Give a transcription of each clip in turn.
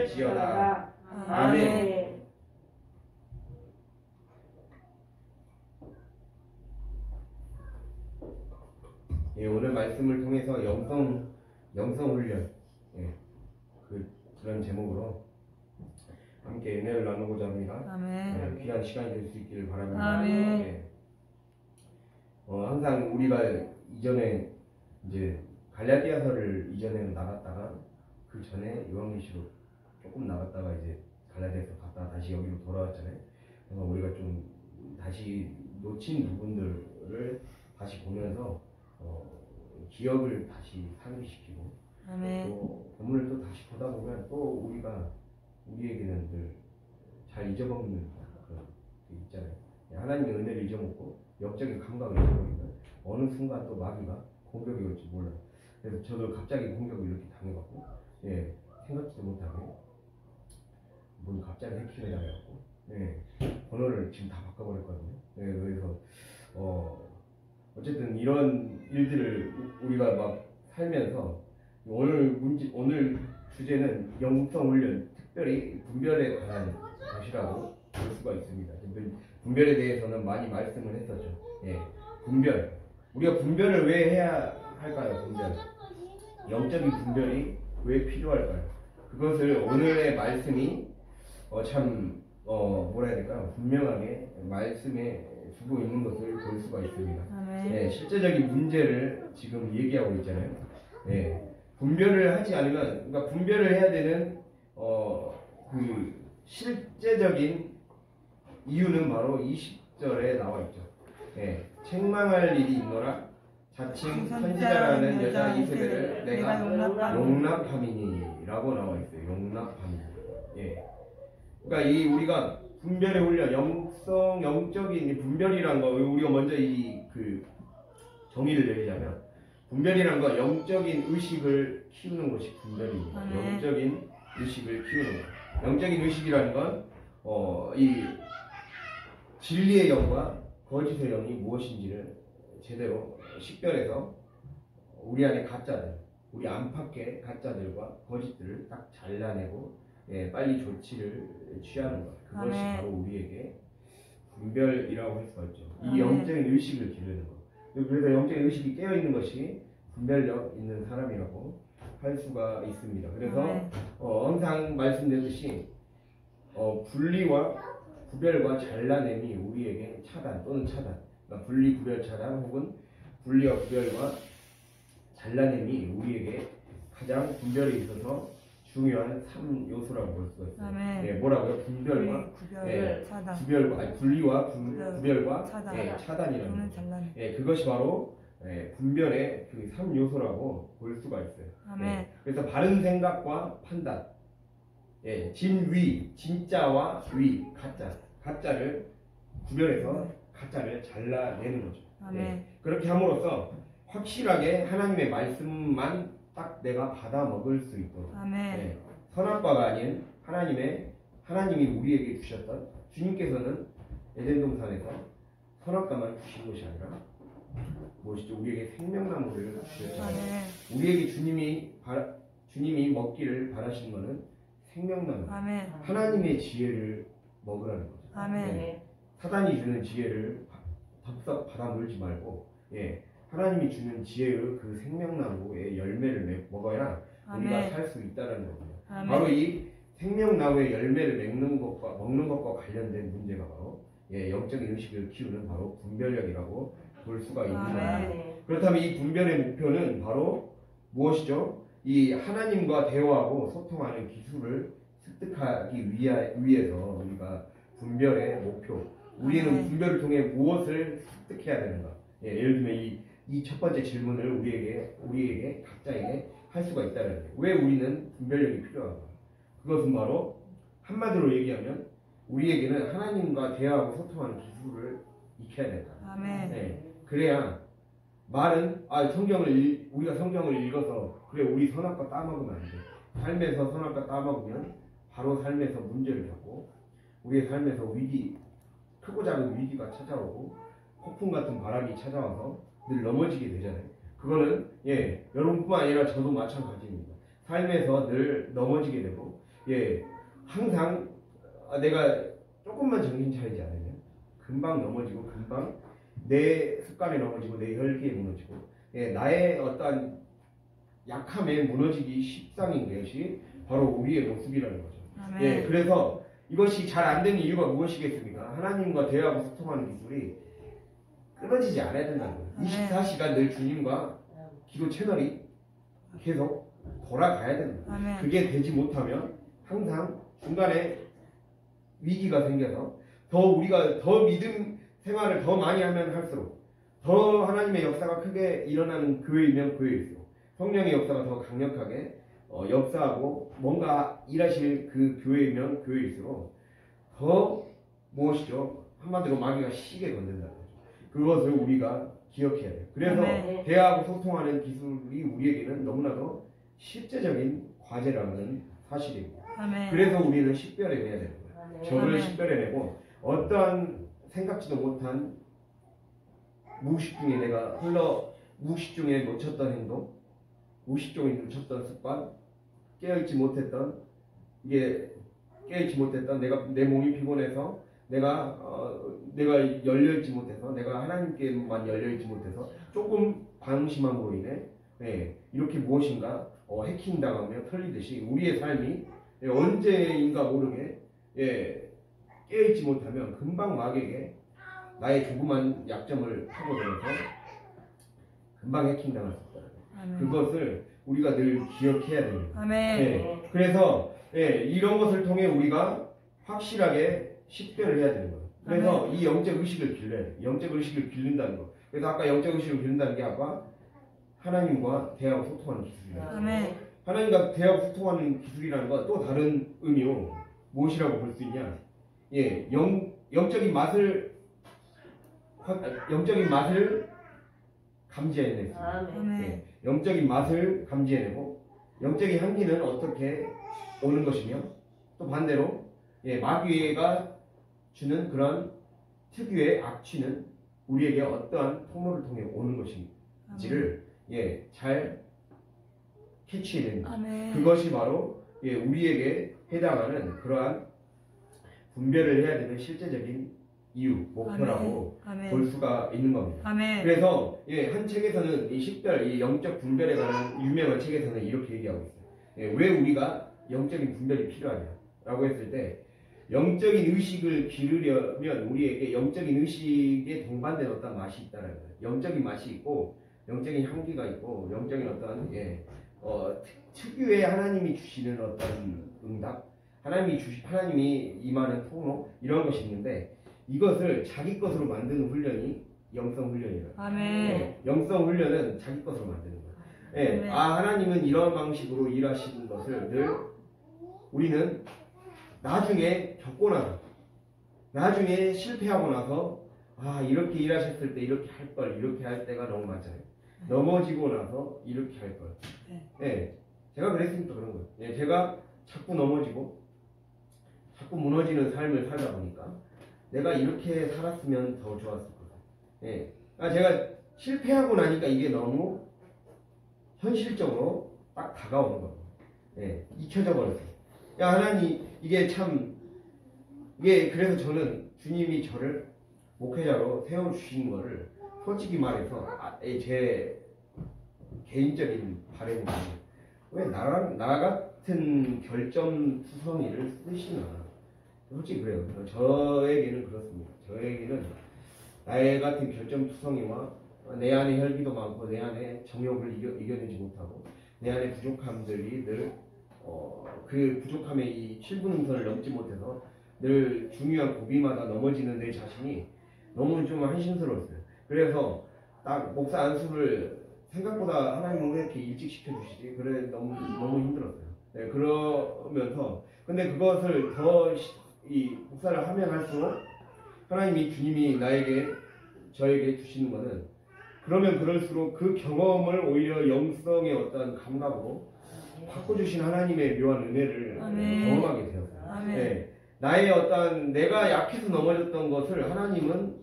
지어다. 아멘. 예, 오늘 말씀을 통해서 영성 훈련, 예, 그런 제목으로 함께 은혜를 나누고자 합니다. 아멘. 예, 귀한 시간이 될 수 있기를 바랍니다. 아멘. 예. 항상 우리가 이전에 이제 갈라디아서를 이전에는 나갔다가 그 전에 요한계시록 조금 나갔다가 이제 갈라디아서 갔다가 다시 여기로 돌아왔잖아요. 그래서 우리가 좀 다시 놓친 부분들을 다시 보면서 기억을 다시 상기시키고 아멘. 또 본문을 또 다시 보다 보면 또 우리에게는 늘 잘 잊어먹는 그런 게 있잖아요. 하나님의 은혜를 잊어먹고 영적인 감각을 잊어버리면 어느 순간 또 마귀가 공격이 올지 몰라요. 그래서 저도 갑자기 공격을 이렇게 당해갖고 생각지도 못하게 문 갑자기 해킹을 당해갖고 번호를 지금 다 바꿔버렸거든요. 그래서 어쨌든 이런 일들을 우리가 막 살면서 오늘 주제는 영성 훈련, 특별히 분별에 관한 것이라고 볼 수가 있습니다. 분별에 대해서는 많이 말씀을 했었죠. 분별. 우리가 분별을 왜 해야 할까요? 분별. 영적인 분별이 왜 필요할까요? 그것을 오늘의 말씀이 뭐라 해야 될까요? 분명하게 말씀에 주고 있는 것을 볼 수가 있습니다. 실제적인 문제를 지금 얘기하고 있잖아요. 분별을 하지 않으면, 그러니까 분별을 해야 되는 그 실제적인 이유는 바로 20절에 나와 있죠. 책망할 일이 있노라 자칭 선지자라는 여자 이세벨을 내가 용납함이니라고 나와 있어요. 용납함이니. 그러니까 우리가 분별의 훈련, 영적인 분별이란 거, 우리가 먼저 정의를 내리자면, 분별이란 거 영적인 의식을 키우는 것이 분별입니다. 영적인 의식을 키우는 것. 영적인 의식이라는 건 이 진리의 영과 거짓의 영이 무엇인지를 제대로 식별해서 우리 안에 가짜들, 우리 안팎의 가짜들과 거짓들을 딱 잘라내고 빨리 조치를 취하는 것. 그것이 바로 우리에게 분별이라고 할 수가 있죠. 이 영적인 의식을 기르는 것. 그래서 영적인 의식이 깨어있는 것이 분별력 있는 사람이라고 할 수가 있습니다. 그래서 항상 말씀드렸듯이 분리와 구별과 잘라냄이 우리에게 차단 또는 차단, 그러니까 분리, 구별, 차단 혹은 분리와 구별과 잘라냄이 우리에게 가장 분별에 있어서 중요한 3요소라고 볼 수가 있어요. 뭐라고요? 분별과 분리와 구별과 차단이라는 거죠. 그것이 바로 분별의 그 3요소라고 볼 수가 있어요. 그래서 바른 생각과 판단, 진위, 진짜와 위, 가짜를 구별해서 가짜를 잘라내는 거죠. 그렇게 함으로써 확실하게 하나님의 말씀만 딱 내가 받아 먹을 수 있도록 선악과가 아닌 하나님이 우리에게 주셨던, 주님께서는 에덴 동산에서 선악과만 주신 것이 아니라 무엇이죠? 우리에게 생명나무를 주셨잖아요. 우리에게 주님이 먹기를 바라신 것은 생명나무, 하나님의 지혜를 먹으라는 거죠. 사단이 주는 지혜를 덥석 받아 물지 말고 하나님이 주는 지혜의 그 생명나무의 열매를 먹어야 우리가 살 수 있다는 거거든요. 바로 이 생명나무의 열매를 먹는 것과 관련된 문제가 바로 영적인 의식을 키우는 바로 분별력이라고 볼 수가 있는 거예요. 그렇다면 이 분별의 목표는 바로 무엇이죠? 이 하나님과 대화하고 소통하는 기술을 습득하기 위해서 우리가 분별의 목표, 우리는 분별을 통해 무엇을 습득해야 되는가? 예를 들면 이 첫 번째 질문을 우리에게 각자에게 할 수가 있다는 거예요. 왜 우리는 분별력이 필요한가? 그것은 바로 한마디로 얘기하면 우리에게는 하나님과 대화하고 소통하는 기술을 익혀야 된다. 그래야 말은 우리가 성경을 읽어서 그래 우리 선악과 따먹으면 안 돼. 삶에서 선악과 따먹으면 바로 삶에서 문제를 겪고 우리의 삶에서 크고 작은 위기가 찾아오고 폭풍 같은 바람이 찾아와서 늘 넘어지게 되잖아요. 그거는 여러분뿐만 아니라 저도 마찬가지입니다. 삶에서 늘 넘어지게 되고 예, 항상 내가 조금만 정신 차리지 않으면 금방 넘어지고 금방 내 습관에 넘어지고 내 혈기에 무너지고 예, 나의 어떠한 약함에 무너지기 십상인 것이 바로 우리의 모습이라는 거죠. 예, 그래서 이것이 잘 안 되는 이유가 무엇이겠습니까? 하나님과 대화하고 소통하는 기술이 끊어지지 않아야 된다는 거예요. 24시간 늘 주님과 기도 채널이 계속 돌아가야 되는 거예요. 그게 되지 못하면 항상 중간에 위기가 생겨서 더 우리가 더 믿음 생활을 더 많이 하면 할수록 더 하나님의 역사가 크게 일어나는 교회이면 교회일수록 성령의 역사가 더 강력하게 역사하고 뭔가 일하실 그 교회이면 교회일수록 더 무엇이죠? 한마디로 마귀가 시게 건든다는 거죠. 그것을 우리가 기억해야 돼요. 그래서 대화하고 소통하는 기술이 우리에게는 너무나도 실제적인 과제라는 사실입니다. 그래서 우리는 식별해내야 되는 거예요. 저를 식별해내고 어떠한 생각지도 못한 무의식 중에 내가 무의식 중에 놓쳤던 행동, 무의식 중에 놓쳤던 습관, 깨어있지 못했던 내가 내 몸이 피곤해서 내가 열려있지 못해서 내가 하나님께만 열려있지 못해서 조금 방심함으로 인해 이렇게 무엇인가 해킹당하며 털리듯이 우리의 삶이 언제인가 모르게 깨어있지 못하면 금방 마귀에게 나의 조그만 약점을 파고들어서 금방 해킹당할 수 있다. 그것을 우리가 늘 기억해야 됩니다. 그래서 이런 것을 통해 우리가 확실하게 식별을 해야 되는 거예요. 그래서 이 영적 의식을 길러야 돼요. 영적 의식을 기른다는 거. 그래서 아까 영적 의식을 기른다는 게 아까 하나님과 대화하고 소통하는 기술이라는 거. 하나님과 대화하고 소통하는 기술이라는 건 또 다른 의미로 무엇이라고 볼 수 있냐? 영적인 맛을 감지해내고, 영적인 맛을 감지해내고, 영적인 향기는 어떻게 오는 것이며, 또 반대로 마귀가 주는 그런 특유의 악취는 우리에게 어떠한 통로를 통해 오는 것인지를 잘 캐치해냅니다. 그것이 바로 우리에게 해당하는 그러한 분별을 해야 되는 실제적인 이유, 목표라고 볼 수가 있는 겁니다. 그래서 한 책에서는 이 식별, 이 영적 분별에 관한 유명한 책에서는 이렇게 얘기하고 있어요. 왜 우리가 영적인 분별이 필요하냐라고 했을 때 영적인 의식을 기르려면 우리에게 영적인 의식에 동반된 어떤 맛이 있다는 거예요. 영적인 맛이 있고 영적인 향기가 있고 영적인 어떤 특유의 하나님이 주시는 어떤 응답, 하나님이 임하는 통로 이런 것이 있는데 이것을 자기 것으로 만드는 훈련이 영성 훈련이에요. 영성 훈련은 자기 것으로 만드는 거예요. 하나님은 이런 방식으로 일하시는 것을 늘 우리는 나중에 겪고 나중에 실패하고 나서 이렇게 일하셨을 때 이렇게 할 걸, 이렇게 할 때가 너무 많잖아요. 넘어지고 나서 이렇게 할 걸. 제가 그랬으니까 그런 거예요. 제가 자꾸 넘어지고 자꾸 무너지는 삶을 살다 보니까 내가 이렇게 살았으면 더 좋았을 거예요. 제가 실패하고 나니까 이게 너무 현실적으로 딱 다가오는 거예요. 잊혀져 버렸어요. 하나님, 그래서 저는 주님이 저를 목회자로 세워주신 거를 솔직히 말해서 제 개인적인 바람은 왜 나 같은 결점투성이를 쓰시나. 솔직히 그래요. 저에게는 그렇습니다. 저에게는 나의 같은 결점투성이와 내 안에 혈기도 많고 내 안에 정욕을 이겨내지 못하고 내 안에 부족함들이 늘 그 부족함의 이 7분 음선을 넘지 못해서 늘 중요한 고비마다 넘어지는 내 자신이 너무 좀 한심스러웠어요. 그래서 딱 목사 안수를 생각보다 하나님은 왜 이렇게 일찍 시켜주시지? 그래 너무 힘들었어요. 그러면서 근데 그것을 더 이 목사를 하면 할수록 하나님이 주님이 저에게 주시는 것은 그러면 그럴수록 그 경험을 오히려 영성의 어떤 감각으로 바꿔주신 하나님의 묘한 은혜를 경험하게 되었어요. 나의 어떤 내가 약해서 넘어졌던 것을 하나님은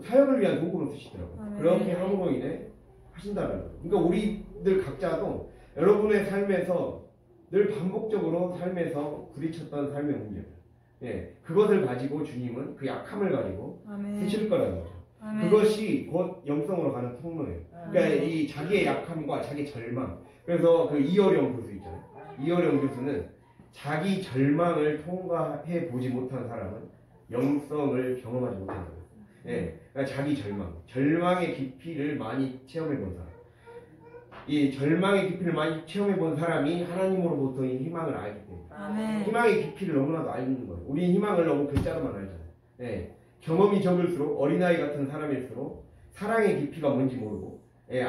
사역을 위한 도구로 쓰시더라고요. 그렇게 함으로 인해 하신다는 거예요. 그러니까 우리들 각자도 여러분의 삶에서 늘 반복적으로 삶에서 부딪혔던 삶의 문제들. 예, 그것을 가지고 주님은 그 약함을 가지고 쓰실 거라는 거죠. 그것이 곧 영성으로 가는 통로예요. 그러니까 이 자기의 약함과 자기 절망. 그래서 그 이어령 교수 있잖아요. 이어령 교수는 자기 절망을 통과해 보지 못한 사람은 영성을 경험하지 못한다고 했어요. 예, 그러니까 자기 절망의 깊이를 많이 체험해 본 사람. 이 절망의 깊이를 많이 체험해 본 사람이 하나님으로부터의 희망을 알기 때문에 희망의 깊이를 너무나도 알는 거예요. 우리 희망을 너무 글자로만 알잖아요. 예, 경험이 적을수록 어린아이 같은 사람일수록 사랑의 깊이가 뭔지 모르고 예,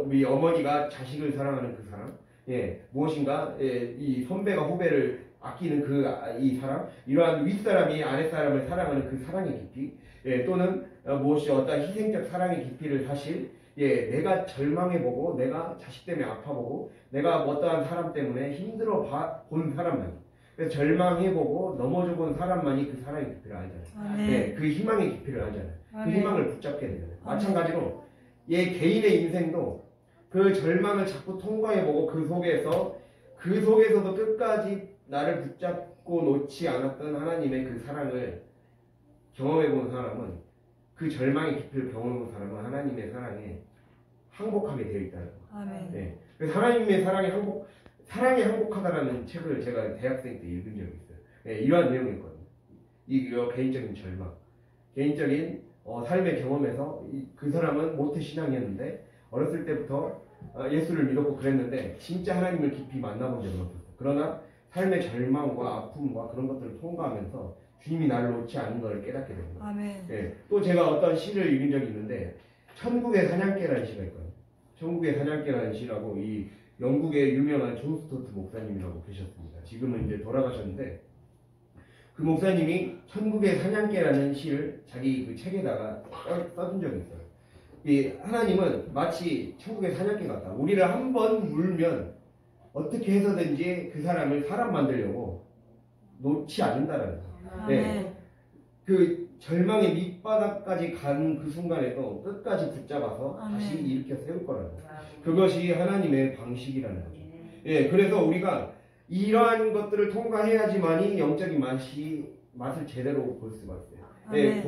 우리 어머니가 자식을 사랑하는 그 사랑 예, 무엇인가 이 선배가 후배를 아끼는 이 사람 이러한 윗사람이 아랫사람을 사랑하는 그 사랑의 깊이 예, 또는 무엇이 어떤 희생적 사랑의 깊이를 사실 예, 내가 절망해보고 내가 자식 때문에 아파보고 내가 어떠한 사람 때문에 힘들어 본 사람만이 그래서 절망해보고 넘어져본 사람만이 그 사랑의 깊이를 알잖아요. 예, 그 희망의 깊이를 알잖아요. 그 희망을 붙잡게 되잖아요. 마찬가지로 얘 개인의 인생도 그 절망을 자꾸 통과해보고 그 속에서도 끝까지 나를 붙잡고 놓지 않았던 하나님의 그 사랑을 경험해본 사람은 그 절망의 깊이를 경험해본 사람은 하나님의 사랑에 항복하게 되어 있다는 거예요. 네. 그래서 하나님의 사랑에 항복하다라는 책을 제가 대학생 때 읽은 적이 있어요. 네, 이러한 내용이었거든요. 이 개인적인 절망, 개인적인 삶의 경험에서 그 사람은 모태신앙이었는데 어렸을 때부터 예수를 믿었고 그랬는데 진짜 하나님을 깊이 만나본 적은 없었어요. 그러나 삶의 절망과 아픔과 그런 것들을 통과하면서 주님이 나를 놓지 않는 것을 깨닫게 됩니다. 네. 또 제가 어떤 시를 읽은 적이 있는데 천국의 사냥개라는 시가 있거든요. 천국의 사냥개라는 시라고 이 영국의 유명한 존 스토트 목사님이라고 계셨습니다. 지금은 이제 돌아가셨는데 그 목사님이 천국의 사냥개라는 시를 자기 그 책에다가 써준 적이 있어요. 이 하나님은 마치 천국의 사냥개 같다. 우리를 한 번 물면 어떻게 해서든지 그 사람을 사람 만들려고 놓지 않는다라는 거예요. 네. 그 절망의 밑바닥까지 간 그 순간에도 끝까지 붙잡아서 다시 일으켜 세울 거라는 거예요. 그것이 하나님의 방식이라는 거죠. 예, 그래서 우리가 이러한 것들을 통과해야지만이 영적인 맛을 제대로 볼 수가 있어요. 예,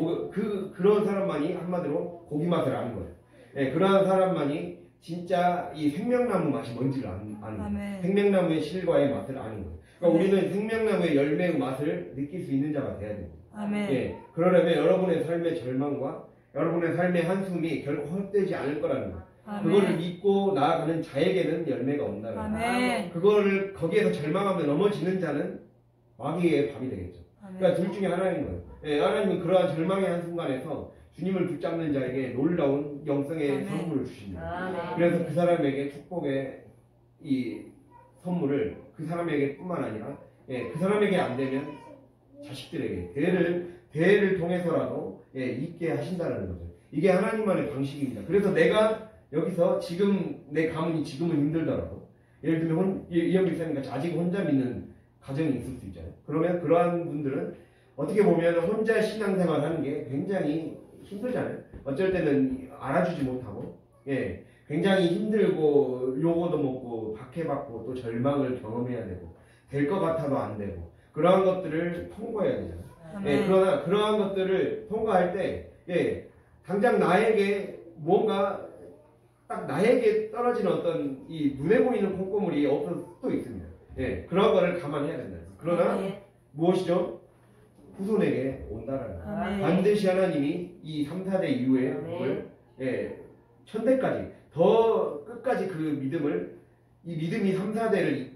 그런 사람만이 한마디로 고기 맛을 아는 거예요. 예, 그러한 사람만이 진짜 이 생명나무 맛이 뭔지를 아는 거예요. 생명나무의 실과의 맛을 아는 거예요. 그러니까 우리는 생명나무의 열매의 맛을 느낄 수 있는 자가 돼야 됩니다. 예, 그러려면 여러분의 삶의 절망과 여러분의 삶의 한숨이 결코 헛되지 않을 거라는 거예요. 그거를 믿고 나아가는 자에게는 열매가 온다는 거예요. 그거를 거기에서 절망하며 넘어지는 자는 마귀의 밥이 되겠죠. 그러니까 둘 중에 하나인 거예요. 예, 하나님은 그러한 절망의 한순간에서 주님을 붙잡는 자에게 놀라운 영성의 선물을 주십니다. 그래서 그 사람에게 축복의 이 선물을 그 사람에게 뿐만 아니라 예, 그 사람에게 안 되면 자식들에게 대를 통해서라도 예, 있게 하신다는 거죠. 이게 하나님만의 방식입니다. 그래서 내가 여기서 지금 내 가문이 지금은 힘들더라도 예를 들면 이영 목사님과 아직 혼자 믿는 가정이 있을 수 있잖아요. 그러면 그러한 분들은 어떻게 보면 혼자 신앙생활 하는 게 굉장히 힘들잖아요. 어쩔 때는 알아주지 못하고 예, 굉장히 힘들고 요거도 먹고 박해받고 또 절망을 경험해야 되고 될 것 같아도 안 되고 그러한 것들을 통과해야 되잖아요. 예, 그러나 그러한 것들을 통과할 때 예, 당장 나에게 뭔가 딱 나에게 떨어지는 어떤 이 눈에 보이는 콩고물이 없을 수도 있습니다. 예, 그런 거를 감안해야 된다. 그러나 무엇이죠? 후손에게 온다라는 거예요. 반드시 하나님이 이 3, 4대 이후에 그걸 예, 천대까지 더 끝까지 그 믿음을 이 믿음이 3, 4대를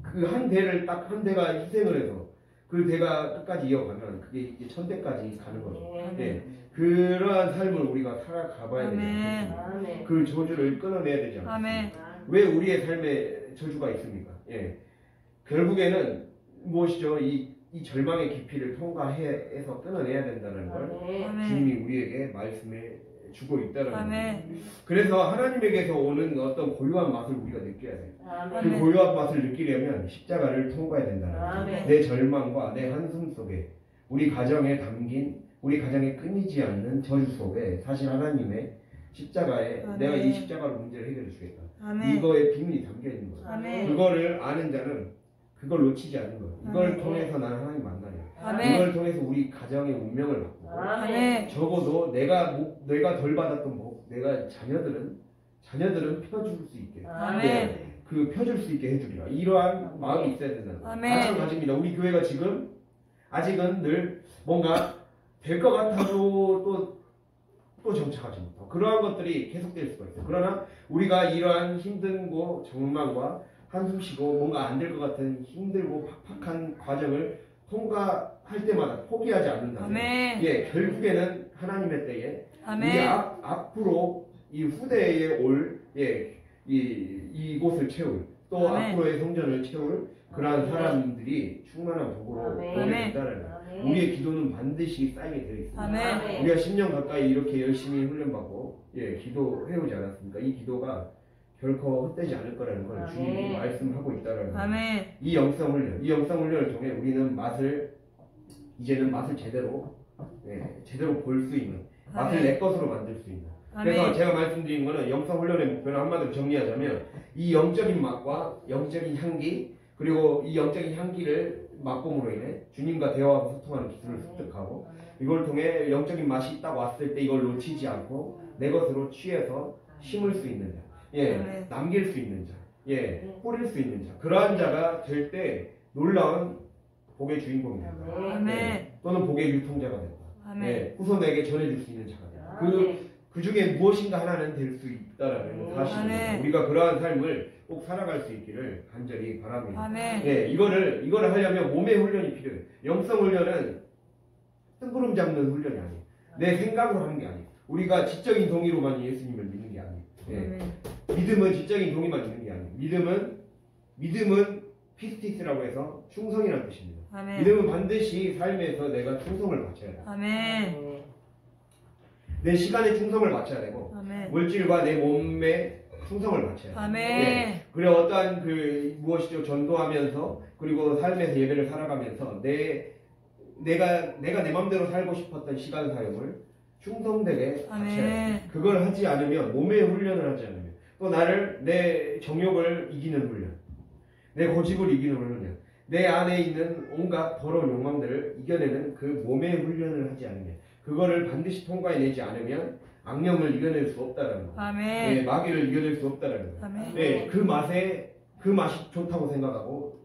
그 한 대를 딱 한 대가 희생을 해서 그 대가 끝까지 이어가면 그게 이제 천대까지 가는 거죠. 예, 그러한 삶을 우리가 살아가봐야 되죠. 그 저주를 끊어내야 되지 않습니까? 왜 우리의 삶에 저주가 있습니까? 예, 결국에는 무엇이죠? 이 절망의 깊이를 통과해서 끊어내야 된다는 걸 주님이 우리에게 말씀해 주고 있다는 거예요. 그래서 하나님에게서 오는 어떤 고유한 맛을 우리가 느껴야 돼요. 그 고유한 맛을 느끼려면 십자가를 통과해야 된다는 거예요. 내 절망과 내 한숨 속에 우리 가정에 담긴 우리 가정에 끊이지 않는 저주 속에 사실 하나님의 십자가에 내가 이 십자가로 문제를 해결해 주겠다. 아멘. 이거에 비밀이 담겨 있는 거예요. 아멘. 그거를 아는 자는 그걸 놓치지 않는 거예요. 이걸 아멘. 통해서 나는 하나님 만나요. 아멘. 이걸 통해서 우리 가정의 운명을 바꾸고 아멘. 적어도 내가 덜 받았던 복, 내가 자녀들은 펴줄 수 있게 아멘. 그 펴줄 수 있게 해주리라. 이러한 마음이 있어야 된다는 거예요. 아멘. 마찬가지입니다. 우리 교회가 지금 아직은 늘 뭔가 될 것 같아도 또 정착하지 못하고 그러한 것들이 계속될 수가 있어요. 그러나 우리가 이러한 힘든 거 절망과 한숨 쉬고 뭔가 안 될 것 같은 힘들고 팍팍한 과정을 통과할 때마다 포기하지 않는다면 아멘. 예, 결국에는 하나님의 때에 아멘. 우리 앞으로 이 후대에 올 이곳을 채울 또 아멘. 앞으로의 성전을 채울 그러한 사람들이 충만한 복으로 아멘. 보게 된다는 우리의 기도는 반드시 쌓이게 되어 있습니다. 아멘. 우리가 10년 가까이 이렇게 열심히 훈련받고 기도해오지 않았습니까? 이 기도가 결코 헛되지 않을 거라는 걸 주님이 말씀하고 있다는 거예요. 아멘. 이 영성 훈련을 통해 우리는 이제는 맛을 제대로 볼 수 있는 맛을 내 것으로 만들 수 있는. 그래서 아멘. 제가 말씀드린 거는 영성 훈련의 목표는 한마디로 정리하자면 이 영적인 맛과 영적인 향기 그리고 이 영적인 향기를 맛봄으로 인해 주님과 대화하고 소통하는 기술을 습득하고 이걸 통해 영적인 맛이 있다고 왔을 때 이걸 놓치지 않고 내 것으로 취해서 심을 수 있는 자, 남길 수 있는 자, 뿌릴 수 있는 자, 그러한 자가 될 때 놀라운 복의 주인공이 된다. 또는 복의 유통자가 된다. 후손에게 전해줄 수 있는 자가 된다. 그 중에 무엇인가 하나는 될 수 있다라는 사실입니다. 우리가 그러한 삶을 꼭 살아갈 수 있기를 간절히 바랍니다. 이거를 하려면 몸의 훈련이 필요해요. 영성 훈련은 뜬구름 잡는 훈련이 아니에요. 내 생각으로 하는 게 아니에요. 우리가 지적인 동의로만 예수님을 믿는 게 아니에요. 믿음은 지적인 동의만 있는 게 아니에요. 믿음은 피스티스라고 해서 충성이라는 뜻입니다. 믿음은 반드시 삶에서 내가 충성을 바쳐야 돼요. 내 시간에 충성을 바쳐야 되고 물질과 내 몸에 충성을 바쳐야 돼요. 그리고 어떠한 무엇이죠? 전도하면서 그리고 삶에서 예배를 살아가면서 내가 내 맘대로 살고 싶었던 시간 사용을 충성되게 바쳐야 돼요. 그걸 하지 않으면 몸의 훈련을 하지 않으면 또 내 정욕을 이기는 훈련, 내 고집을 이기는 훈련, 내 안에 있는 온갖 더러운 욕망들을 이겨내는 그 몸의 훈련을 하지 않으면 그거를 반드시 통과해내지 않으면 악령을 이겨낼 수 없다라는 거예요. 마귀를 이겨낼 수 없다라는 거예요. 그 맛이 좋다고 생각하고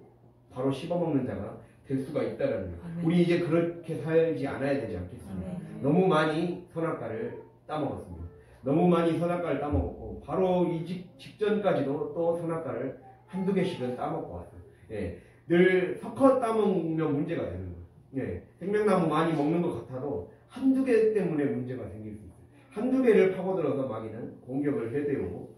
바로 씹어먹는 자가 될 수가 있다라는 거예요. 우리 이제 그렇게 살지 않아야 되지 않겠습니까? 너무 많이 선악과를 따먹었습니다. 너무 많이 선악과를 따먹었고 바로 이 직전까지도 또 선악과를 한두 개씩은 따먹고 왔어요. 늘 섞어 따먹으면 문제가 되는 거예요. 생명나무 많이 먹는 것 같아도 한두 개 때문에 문제가 생길 수 있어요. 한두 개를 파고들어서 마귀는 공격을 해대오고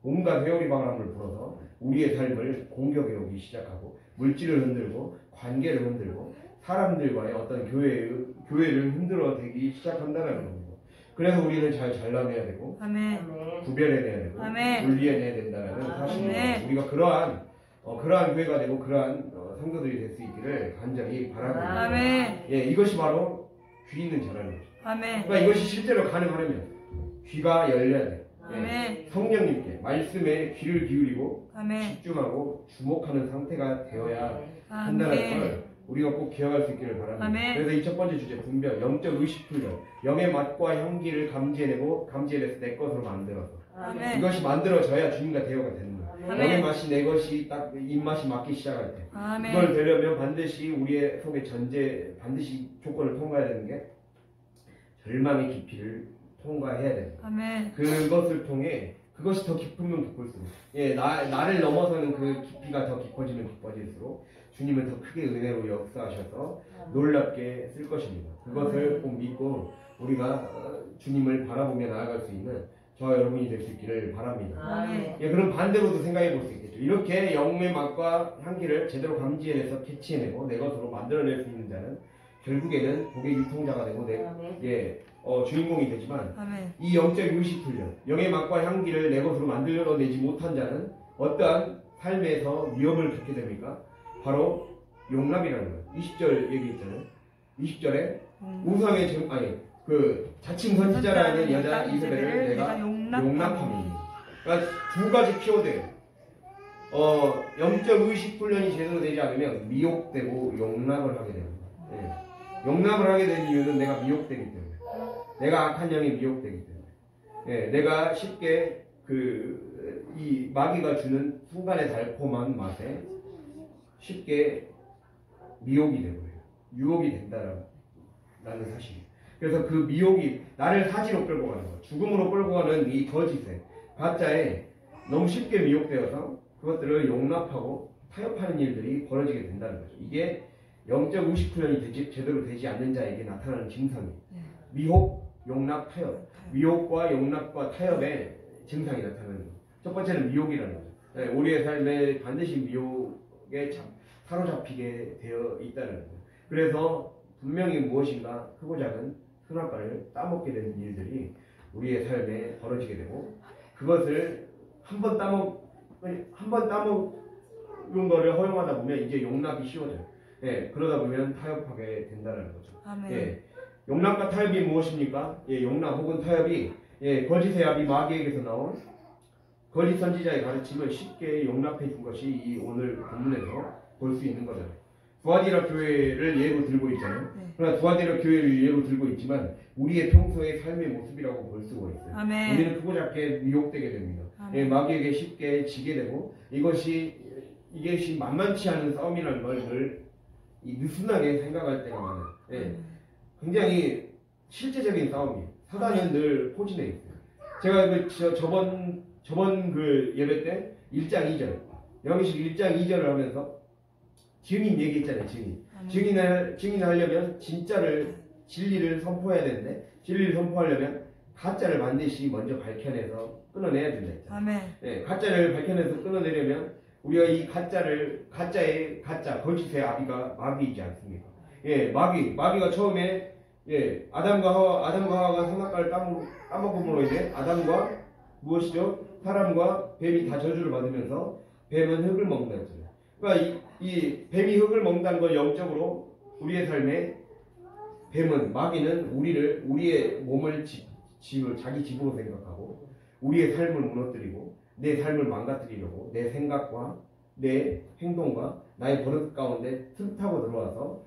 온갖 회오리바람을 불어서 우리의 삶을 공격해 오기 시작하고 물질을 흔들고 관계를 흔들고 사람들과의 어떤 교회를 흔들어대기 시작한다는 겁니다. 그래서 우리는 잘 잘라내야 되고 구별해내야 되고 분리해내야 된다는 사실입니다. 우리가 그러한 교회가 되고 그러한 성도들이 될 수 있기를 간절히 바랍니다. 이것이 바로 귀 있는 자라는 거죠. 그러니까 이것이 실제로 가능하려면 귀가 열려야 돼요. 성령님께 말씀에 귀를 기울이고 집중하고 주목하는 상태가 되어야 한다는 걸 우리가 꼭 기억할 수 있기를 바랍니다. 그래서 이 첫 번째 주제 분별, 영적 의식 훈련, 영의 맛과 향기를 감지해내서 내 것으로 만들어서 이것이 만들어져야 주님과 대화가 되는 거예요. 영의 맛이 내 것이 딱 입맛이 맞기 시작할 때 그걸 되려면 반드시 우리의 속에 반드시 조건을 통과해야 되는 게 절망의 깊이를 통과해야 됩니다. 그것을 통해 그것이 더 깊으면 깊을수록 나를 넘어서는 그 깊이가 더 깊어지면 깊어질수록 주님은 더 크게 은혜로 역사하셔서 놀랍게 쓸 것입니다. 그것을 꼭 믿고 우리가 주님을 바라보며 나아갈 수 있는 저와 여러분이 될 수 있기를 바랍니다. 그럼 반대로도 생각해 볼 수 있겠죠. 이렇게 영의 맛과 향기를 제대로 감지해내서 캐치해내고 내 것으로 만들어낼 수 있는 자는 결국에는 복의 유통자가 되고 주인공이 되지만 이 영적 의식 훈련, 영의 맛과 향기를 내 것으로 만들어내지 못한 자는 어떠한 삶에서 위험을 겪게 됩니까? 바로 용납이라는 거예요. 20절 얘기했잖아요. 20절에 우상의 자칭 선지자라는 여자 이세벨을 내가 용납함이니. 그러니까 두 가지 키워드. 영적 의식 훈련이 제대로 되지 않으면 미혹되고 용납을 하게 됩니다. 예. 용납을 하게 된 이유는 내가 미혹되기 때문에. 내가 악한 영이 미혹되기 때문에. 예. 내가 쉽게 이 마귀가 주는 순간의 달콤한 맛에 쉽게 미혹이 되고요. 유혹이 된다라는 사실이에요. 그래서 그 미혹이 나를 사지로 끌고 가는 거예요. 죽음으로 끌고 가는 이 거짓에, 가짜에 너무 쉽게 미혹되어서 그것들을 용납하고 타협하는 일들이 벌어지게 된다는 거죠. 이게 영적 의식 훈련이 제대로 되지 않는 자에게 나타나는 증상이에요. 미혹, 용납, 타협. 미혹과 용납과 타협의 증상이 나타나는 거예요. 첫 번째는 미혹이라는 거죠. 우리의 삶에 반드시 미혹에 사로잡히게 되어 있다는 거예요. 그래서 분명히 무엇인가 크고 작은 선악과를 따먹게 되는 일들이 우리의 삶에 벌어지게 되고, 그것을 한 번 따먹은 거를 허용하다 보면 이제 용납이 쉬워져요. 예, 그러다 보면 타협하게 된다는 거죠. 예, 용납과 타협이 무엇입니까? 예, 용납 혹은 타협이 거짓의 아비 마귀에게서 나온 거짓 선지자의 가르침을 쉽게 용납해 준 것이 이 오늘 본문에서 볼 수 있는 거잖아요. 두아디라 교회를 예로 들고 있잖아요. 그러나 두아디라 교회를 예로 들고 있지만 우리의 평소의 삶의 모습이라고 볼 수가 있어요. 우리는 크고 작게 미혹되게 됩니다. 예, 마귀에게 쉽게 지게 되고, 이것이 만만치 않은 싸움이라는 걸 늘 느슨하게 생각할 때가 많아요. 예, 굉장히 실제적인 싸움이에요. 사단은 늘 포진해 있어요. 제가 저번 예배 때 1장 2절 영희식 1장 2절을 하면서 증인 얘기했잖아요. 증인을 하려면 진리를 선포해야 되는데, 진리를 선포하려면 가짜를 반드시 먼저 밝혀내서 끊어내야 된다 했잖아요. 예, 가짜를 밝혀내서 끊어내려면 우리가 이 가짜의 거짓의 아비가 마귀이지 않습니까? 예, 마귀가 처음에 아담과 하와가 선악과를 따먹음으로 인해 아담과 무엇이죠? 사람과 뱀이 다 저주를 받으면서 뱀은 흙을 먹는다 했잖아요. 그러니까 이 뱀이 흙을 먹는다는 걸 영적으로 우리의 삶에 마귀는 우리의 몸을 자기 집으로 생각하고 우리의 삶을 무너뜨리고 내 삶을 망가뜨리려고 내 생각과 내 행동과 나의 버릇 가운데 틈타고 들어와서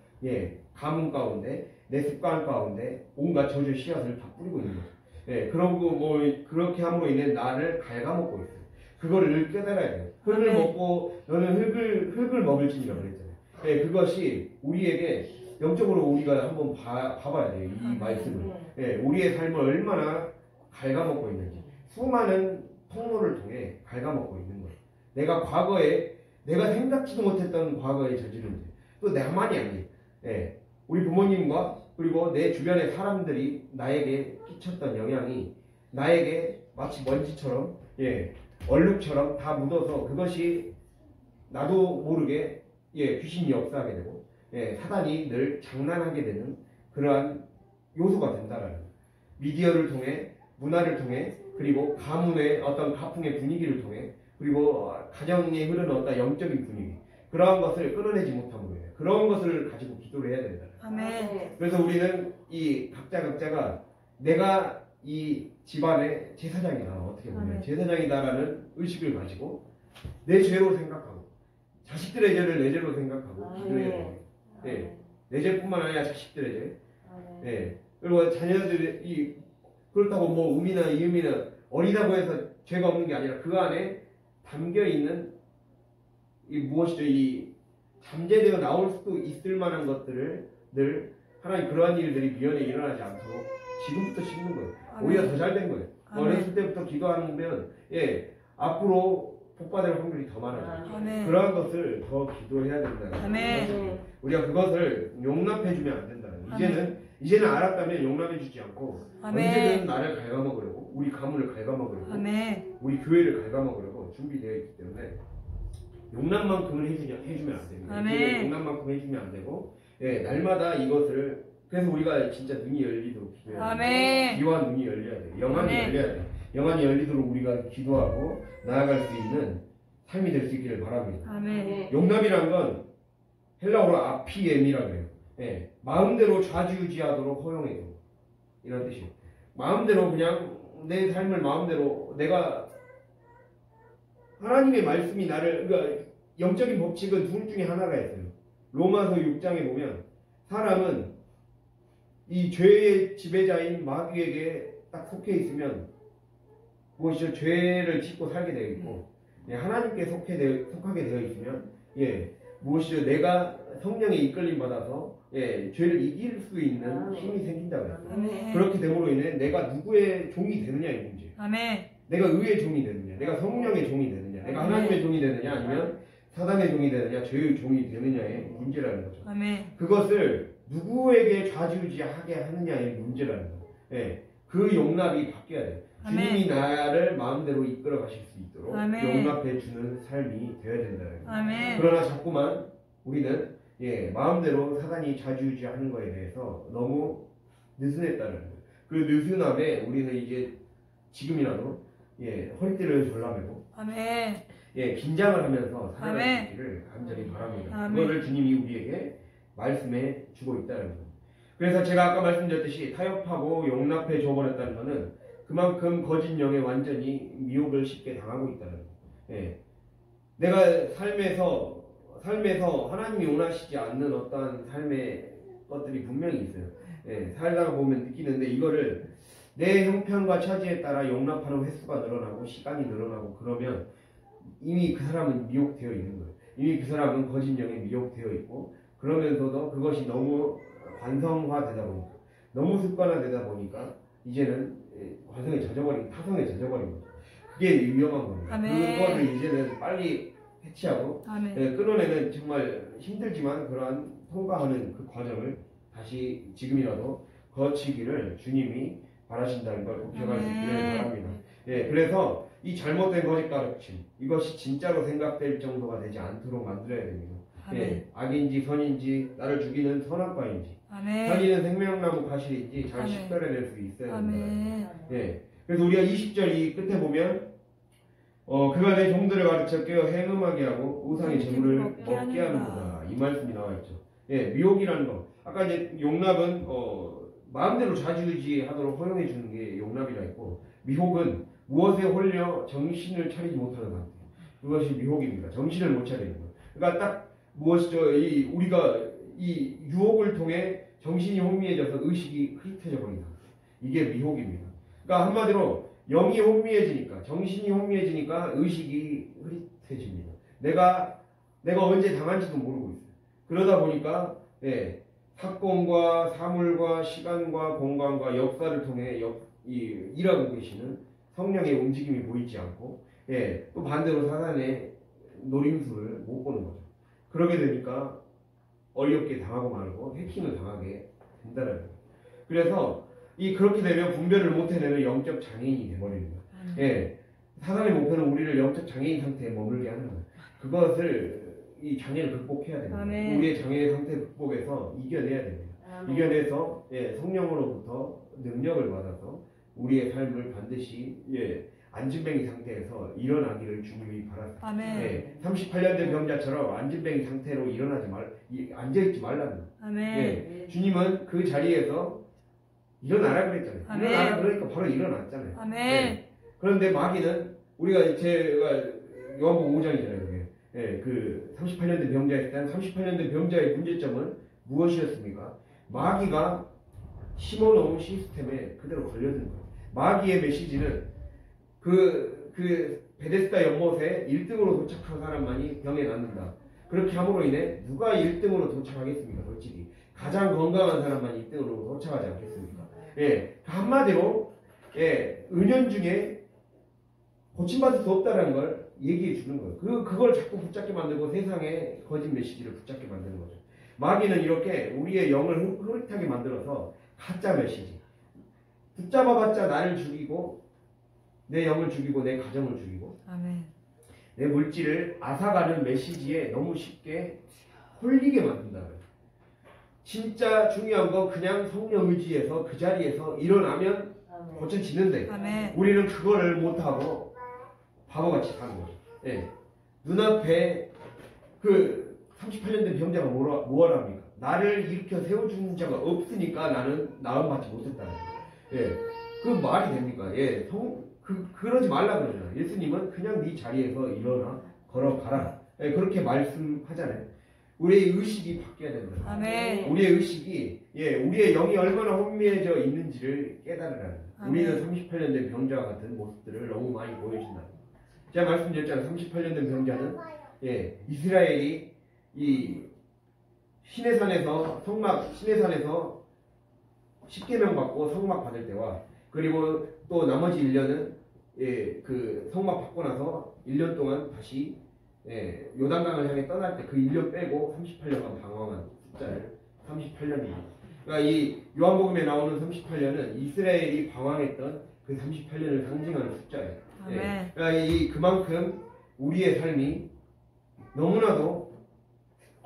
가문 가운데 내 습관 가운데 온갖 저주의 씨앗을 다 뿌리고 있는 거죠. 그러고 그렇게 함으로 인해 나를 갉아먹고 있어요. 그거를 깨달아야 돼요. 흙을 먹고 너는 흙을 먹을지니라 그랬잖아요. 그것이 우리에게 영적으로 우리가 한번 봐봐야 돼요. 이 말씀을. 우리의 삶을 얼마나 갉아먹고 있는지. 수많은 통로를 통해 갉아먹고 있는 거예요. 내가 과거에 내가 생각지도 못했던 과거에 저지른 죄. 또 나만이 아니에요. 우리 부모님과 그리고 내 주변의 사람들이 나에게 끼쳤던 영향이 나에게 마치 먼지처럼 얼룩처럼 다 묻어서 그것이 나도 모르게 귀신이 역사하게 되고 사단이 늘 장난하게 되는 그러한 요소가 된다라는 거예요. 미디어를 통해, 문화를 통해, 그리고 가문의 어떤 가풍의 분위기를 통해, 그리고 가정에 흐르는 어떤 영적인 분위기, 그러한 것을 끊어내지 못함으로 해요. 그런 것을 가지고 기도를 해야 된다. 아멘. 그래서 우리는 이 각자가 내가 이 집안의 제사장이다, 어떻게 보면 아멘. 제사장이다라는 의식을 가지고 내 죄로 생각하고 자식들의 죄를 내 죄로 생각하고 기도해야 돼요. 내 죄뿐만 아니라 자식들의 죄. 그리고 자녀들이 그렇다고 뭐 음이나 이음이나 어리다고 해서 죄가 없는 게 아니라 그 안에 담겨 있는 이 무엇이죠? 이 잠재되어 나올 수도 있을 만한 것들을 늘 하나님 그러한 일들이 미연에 일어나지 않도록 지금부터 심는 거예요. 오히려 더 잘 된 거예요. 어렸을 때부터 기도하면 앞으로 복받을 확률이 더 많아져요. 그러한 것을 더 기도해야 된다는 거예요. 우리가 그것을 용납해주면 안 된다는. 이제는 알았다면 용납해주지 않고 언제든 나를 갉아먹으려고, 우리 가문을 갉아먹으려고, 우리 교회를 갉아먹으려고 준비되어 있기 때문에 용납만큼은 해주면 안 됩니다. 용납만큼 해주면 안 되고 날마다 이것을, 그래서 우리가 진짜 눈이 열리도록 기도해야 돼요. 귀와 눈이 열려야 돼요. 영안이 열려야 돼요. 영안이 열리도록 우리가 기도하고 나아갈 수 있는 삶이 될 수 있기를 바랍니다. 용납이란 건 헬라어로 아피엠이라고 해요. 마음대로 좌지우지하도록 허용해줘, 이런 뜻이에요. 마음대로 그냥 내 삶을 마음대로 내가 하나님의 말씀이 나를, 그러니까 영적인 법칙은 둘 중에 하나가 있어요. 로마서 6장에 보면 사람은 이 죄의 지배자인 마귀에게 딱 속해 있으면 무엇이죠? 죄를 짓고 살게 되어 있고, 하나님께 속하게 되어 있으면 무엇이죠? 내가 성령의 이끌림 받아서 죄를 이길 수 있는 힘이 생긴다고 했어요. 그렇게 됨으로 인해 내가 누구의 종이 되느냐의 문제. 내가 의의 종이 되느냐, 내가 성령의 종이 되느냐, 내가 하나님의 종이 되느냐, 아니면 사단의 종이 되느냐, 죄의 종이 되느냐의 문제라는 거죠. 그것을 누구에게 좌지우지하게 하느냐의 문제라는 거예요. 그 용납이 바뀌어야 돼요. 주님이 나를 마음대로 이끌어 가실 수 있도록 용납해 주는 삶이 되어야 된다는 거예요. 그러나 자꾸만 우리는 마음대로 사단이 좌지우지하는 것에 대해서 너무 느슨했다는 거예요. 그 느슨함에 우리는 이제 지금이라도 허리띠를 졸라매고 긴장을 하면서 살아갈 수 있기를 간절히 바랍니다. 그거를 주님이 우리에게 말씀해 주고 있다는 거예요. 그래서 제가 아까 말씀드렸듯이 타협하고 용납해 줘버렸다는 것은 그만큼 거짓 영에 완전히 미혹을 쉽게 당하고 있다는 거예요. 내가 삶에서 하나님이 원하시지 않는 어떠한 삶의 것들이 분명히 있어요. 살다가 보면 느끼는데 이거를 내 형편과 처지에 따라 용납하는 횟수가 늘어나고 시간이 늘어나고 그러면 이미 그 사람은 미혹되어 있는 거예요. 이미 그 사람은 거짓 영에 미혹되어 있고, 그러면서도 그것이 너무 관성화되다 보니까, 너무 습관화되다 보니까 이제는 관성에 젖어버린, 타성에 젖어버린 거죠. 그게 위험한 겁니다. 그거를 이제는 빨리 해치하고 끊어내는 정말 힘들지만 그러한 통과하는 그 과정을 다시 지금이라도 거치기를 주님이 바라신다는 걸 기억할 수 있기를 바랍니다. 그래서 이 잘못된 거짓 가르침, 이것이 진짜로 생각될 정도가 되지 않도록 만들어야 됩니다. 악인지 선인지, 나를 죽이는 선악과인지, 살리는 생명나무 가시인지 잘 식별해낼 수 있어야 됩니다. 그래서 우리가 20절 이 끝에 보면 그가 내 종들을 가르쳐 깨어 행음하게 하고 우상의 재물을 먹게 하는구나, 이 말씀이 나와 있죠. 미혹이라는 거, 아까 이제 용납은 마음대로 좌지우지하도록 허용해 주는 게 용납이라 했고, 미혹은 무엇에 홀려 정신을 차리지 못하는 상태, 그것이 미혹입니다. 정신을 못 차리는 거. 그러니까 딱 무엇이죠? 우리가 이 유혹을 통해 정신이 혼미해져서 의식이 흐릿해져 버린 상태, 이게 미혹입니다. 그러니까 한마디로 영이 혼미해지니까, 정신이 혼미해지니까 의식이 흐릿해집니다. 내가 언제 당한지도 모르고 있어요. 그러다 보니까 사건과 사물과 시간과 공간과 역사를 통해 일하고 계시는 성령의 움직임이 보이지 않고, 또 반대로 사단의 노림수를 못 보는 거죠. 그러게 되니까 어이없게 당하고 말고 해킹을 당하게 된다는 거예요. 그래서 그렇게 되면 분별을 못 해내는 영적 장애인이 되어버립니다. 사단의 목표는 우리를 영적 장애인 상태에 머물게 하는 거예요. 그것을, 이 장애를 극복해야 됩니다. 우리의 장애 상태 극복해서 이겨내야 됩니다. 이겨내서 성령으로부터 능력을 받아서 우리의 삶을 반드시 안진뱅이 상태에서 일어나기를 주님이 바랍니다. 38년 된 병자처럼 안진뱅이 상태로 앉아있지 말라는 거예요. 주님은 그 자리에서 일어나라 그랬잖아요. 일어나라 그러니까 바로 일어났잖아요. 그런데 마귀는, 제가 요한복음 5장이잖아요. 그 38년 된 병자에 대한 38년 된 병자의 문제점은 무엇이었습니까? 마귀가 심어놓은 시스템에 그대로 걸려든 거예요. 마귀의 메시지는 그 베데스다 연못에 1등으로 도착한 사람만이 병에 낫는다. 그렇게 함으로 인해 누가 1등으로 도착하겠습니까? 솔직히 가장 건강한 사람만 1등으로 도착하지 않겠습니까? 한마디로 은연중에 고침받을 수 없다는 걸 얘기해 주는 거예요. 그걸 자꾸 붙잡게 만들고 세상의 거짓 메시지를 붙잡게 만드는 거죠. 마귀는 이렇게 우리의 영을 흐릿하게 만들어서 가짜 메시지, 붙잡아봤자 나를 죽이고 내 영을 죽이고 내 가정을 죽이고 내 물질을 앗아가는 메시지에 너무 쉽게 홀리게 만든다는 거예요. 진짜 중요한 건 그냥 성령 의지에서 그 자리에서 일어나면 고쳐지는데 우리는 그거를 못하고 바보같이 사는 거죠. 눈앞에 그 38년 된 병자가 뭐라 합니까? 나를 일으켜 세워주는 자가 없으니까 나는 나음받지 못했다는 거예요. 그 말이 됩니까? 그러지 말라 그러잖아요. 예수님은 그냥 네 자리에서 일어나 걸어가라. 예, 그렇게 말씀하잖아요. 우리의 의식이 바뀌어야 된다. 아멘. 우리의 의식이 우리의 영이 얼마나 혼미해져 있는지를 깨달으라는. 우리는 38년 된 병자와 같은 모습들을 너무 많이 보여준다. 제가 말씀드렸잖아요. 38년 된 병자는 이스라엘이 이 시내산에서 십계명 받고 성막 받을 때와 그리고 또 나머지 1년은 그 성막 받고 나서 1년 동안 다시 요단강을 향해 떠날 때 그 1년 빼고 38년간 방황한 숫자를 38년입니다. 그러니까 이 요한복음에 나오는 38년은 이스라엘이 방황했던 그 38년을 상징하는 숫자예요. 그러니까 그만큼 우리의 삶이 너무나도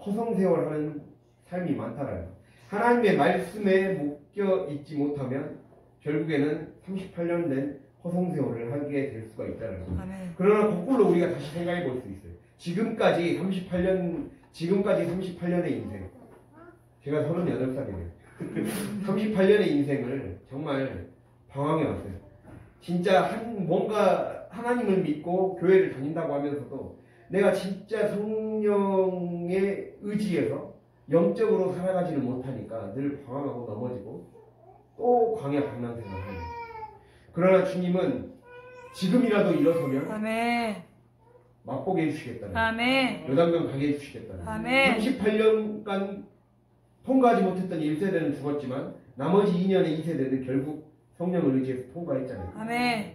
허송세월하는 삶이 많다라는. 하나님의 말씀에 묶여 있지 못하면 결국에는 38년 된 허송세월을 하게 될 수가 있다는 거예요. 그러나 거꾸로 우리가 다시 생각해 볼 수 있어요. 지금까지 38년의 인생. 제가 38살이에요. 38년의 인생을 정말 방황해 왔어요. 진짜 뭔가 하나님을 믿고 교회를 다닌다고 하면서도 내가 진짜 성령의 의지에서 영적으로 살아가지는 못하니까 늘 방황하고 넘어지고 또 광야 방랑생활을 해요. 그러나 주님은 지금이라도 일어서면 맛보게 해주시겠다는, 요단강 가게 해주시겠다는. 38년간 통과하지 못했던 1세대는 죽었지만 나머지 2년의 2세대는 결국 성령을 의지해서 통과했잖아요.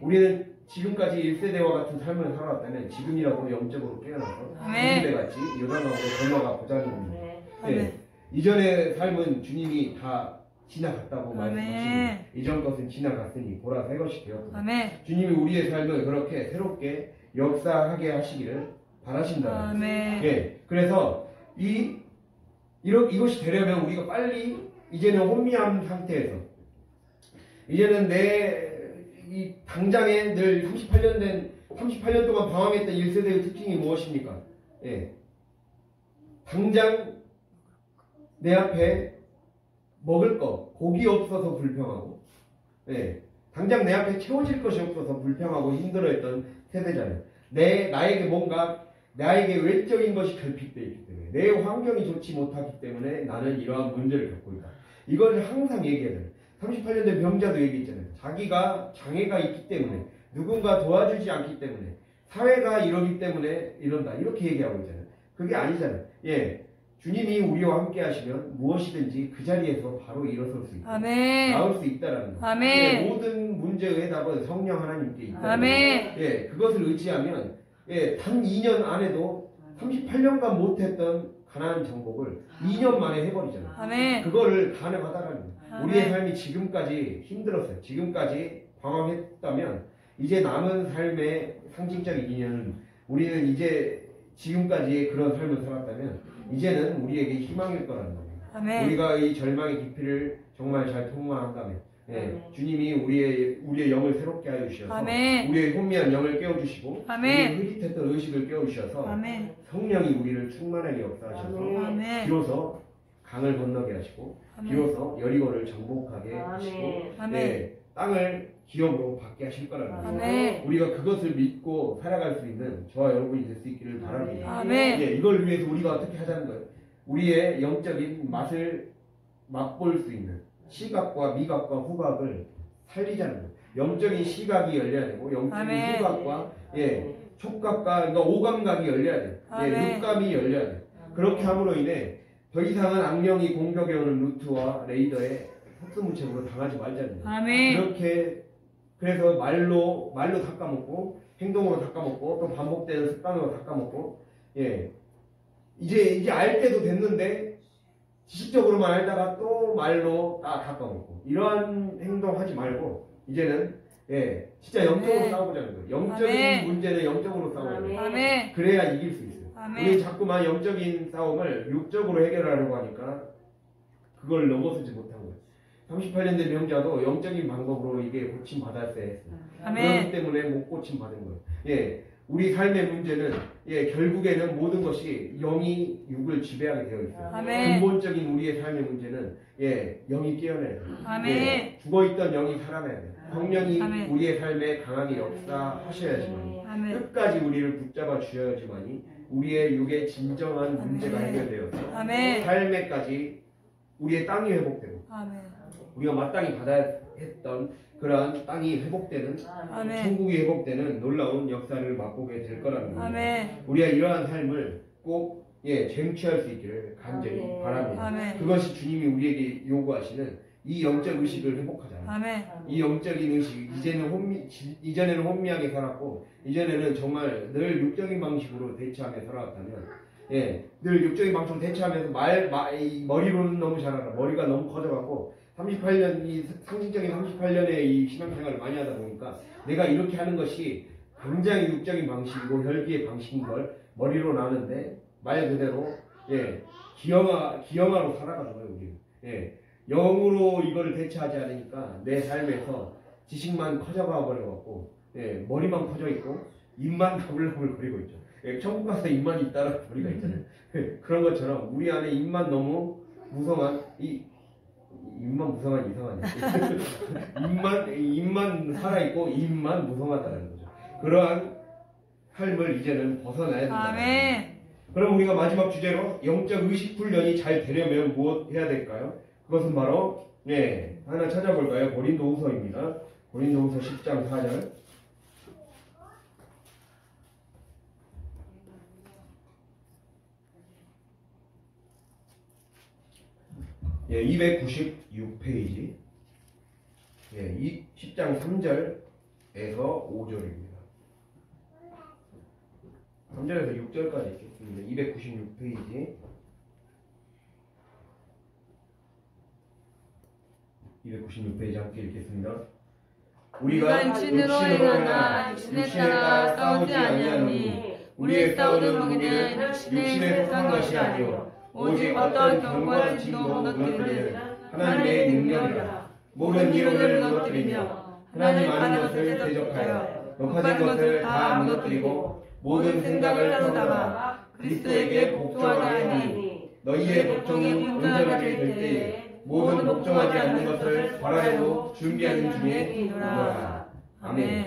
우리는 지금까지 1세대와 같은 삶을 살아왔다면 지금이라도 영적으로 깨어나서 2세대같이 요단강으로 건너가 보자는 겁니다. 이전의 삶은 주님이 다 지나갔다고 말씀하시고 이전 것은 지나갔으니 보라 새 것이 되었다. 주님이 우리의 삶을 그렇게 새롭게 역사하게 하시기를 바라신다. 그래서 이것이 되려면 우리가 빨리 이제는 혼미한 상태에서 이제는 이 당장에 늘 38년 동안 방황했던 1세대의 특징이 무엇입니까? 당장 내 앞에 먹을 거, 고기 없어서 불평하고, 당장 내 앞에 채워질 것이 없어서 불평하고 힘들어했던 세대잖아요. 나에게 외적인 것이 결핍되어 있기 때문에, 내 환경이 좋지 못하기 때문에 나는 이러한 문제를 겪고 있다. 이걸 항상 얘기해야 돼요. 38년 된 병자도 얘기했잖아요. 자기가 장애가 있기 때문에, 누군가 도와주지 않기 때문에, 사회가 이러기 때문에 이런다. 이렇게 얘기하고 있잖아요. 그게 아니잖아요. 주님이 우리와 함께 하시면 무엇이든지 그 자리에서 바로 일어설 수 있다. 나올 수 있다라는 거. 모든 문제의 답은 성령 하나님께 있다. 그것을 의지하면 단 2년 안에도 38년간 못했던 가나안 정복을 2년 만에 해버리잖아요. 그거를 가능하다라는 거예요. 우리의 삶이 지금까지 힘들었어요. 지금까지 방황했다면 이제 남은 삶의 상징적인 인연은 우리는 이제 지금까지 그런 삶을 살았다면 이제는 우리에게 희망일 거라는 거예요. 우리가 이 절망의 깊이를 정말 잘 통과한다면 주님이 우리의 영을 새롭게 하여 주셔서 우리의 혼미한 영을 깨워주시고 우리의 흐릿했던 의식을 깨워주셔서 성령이 우리를 충만하게 역사하셔서 비로소 강을 건너게 하시고 비로소 여리고를 정복하게 하시고 땅을 기업으로 받게 하실 거라는 거예요. 우리가 그것을 믿고 살아갈 수 있는 저와 여러분이 될 수 있기를 바랍니다. 이걸 위해서 우리가 어떻게 하자는 거예요? 우리의 영적인 맛을 맛볼 수 있는 시각과 미각과 후각을 살리자는 거예요. 영적인 시각이 열려야 되고 영적인 후각과 촉각과 그러니까 오감각이 열려야 돼요. 육감이 열려야 돼요. 그렇게 함으로 인해 더 이상은 악령이 공격해오는 루트와 레이더에 속수무책으로 당하지 말자는 거예요. 그렇게 그래서 말로 닦아먹고 행동으로 닦아먹고 또 반복되는 습관으로 닦아먹고 이제 알 때도 됐는데 지식적으로만 알다가 또 말로 닦아먹고 이러한 행동하지 말고 이제는 진짜 영적으로 싸워보자는 거예요. 영적인 문제는 영적으로 싸워야 돼요. 그래야 이길 수 있어요. 우리 자꾸만 영적인 싸움을 육적으로 해결하려고 하니까 그걸 넘어서지 못한 거예요. 38년 된 병자도 영적인 방법으로 이게 고침받았어야 했어요. 그렇기 때문에 못 고침받은 거예요. 우리 삶의 문제는 결국에는 모든 것이 영이 육을 지배하게 되어 있어요. 근본적인 우리의 삶의 문제는 영이 깨어나야 돼요. 죽어있던 영이 살아나야 돼요. 성령이 아멘. 우리의 삶에 강하게 역사하셔야지만 끝까지 우리를 붙잡아 주셔야지만이 우리의 육의 진정한 문제가 해결되어서 삶에까지 우리의 땅이 회복되고 우리가 마땅히 받아야 했던 그러한 땅이 회복되는 천국이 회복되는 놀라운 역사를 맛보게 될 거라는 겁니다. 우리가 이러한 삶을 꼭 쟁취할 수 있기를 간절히 바랍니다. 그것이 주님이 우리에게 요구하시는 이 영적 의식을 회복하자. 이 영적인 의식 이전에는 혼미하게 살았고 이전에는 정말 늘 육적인 방식으로 대처하며 살아왔다면 늘 육적인 방식으로 대처하면서 머리로는 너무 잘 알아. 머리가 너무 커져갖고 38년 이 상징적인 38년의 이 신앙생활을 많이 하다 보니까 내가 이렇게 하는 것이 굉장히 육적인 방식이고 혈기의 방식인 걸 머리로 나는데 말 그대로 기형아로 살아가는 거예요. 우리는. 영으로 이걸 대처하지 않으니까 내 삶에서 지식만 커져가 버려갖고 머리만 커져 있고 입만 더블더블 거리고 있죠. 천국 가서 입만 있다는 소리가 있잖아요. 그런 것처럼 우리 안에 입만 너무 무성한 입만 무성한 이상하네. 입만 살아있고 입만 무성하다는 거죠. 그러한 삶을 이제는 벗어나야 된다. 그럼 우리가 마지막 주제로 영적 의식 훈련이 잘 되려면 무엇 해야 될까요? 그것은 바로 하나 찾아볼까요? 고린도후서입니다. 고린도후서 10장 4절. 예, 296페이지. 10장 3절에서 5절입니다. 3절에서 6절까지 있겠습니다. 296페이지. 296페이지 함께 읽겠습니다. 우리가 육신으로 행하나 육신에 따라 싸우지 아니하노니 우리의 싸우는 무기는 육신에 속한 것이 아니요 오직 어떤 경건하심도 무너뜨리는 하나님의 능력이라. 모든 이론을 무너뜨리며 하나님 아는 것을 대적하여 높아진 것을 다 무너뜨리고 모든 생각을 사로잡아 그리스도에게 복종하게 하니 너희의 복종이 온전하게 될 때에 모든 복종하지 않는 것을 바라려고 준비하는 중에 있노라. 아멘.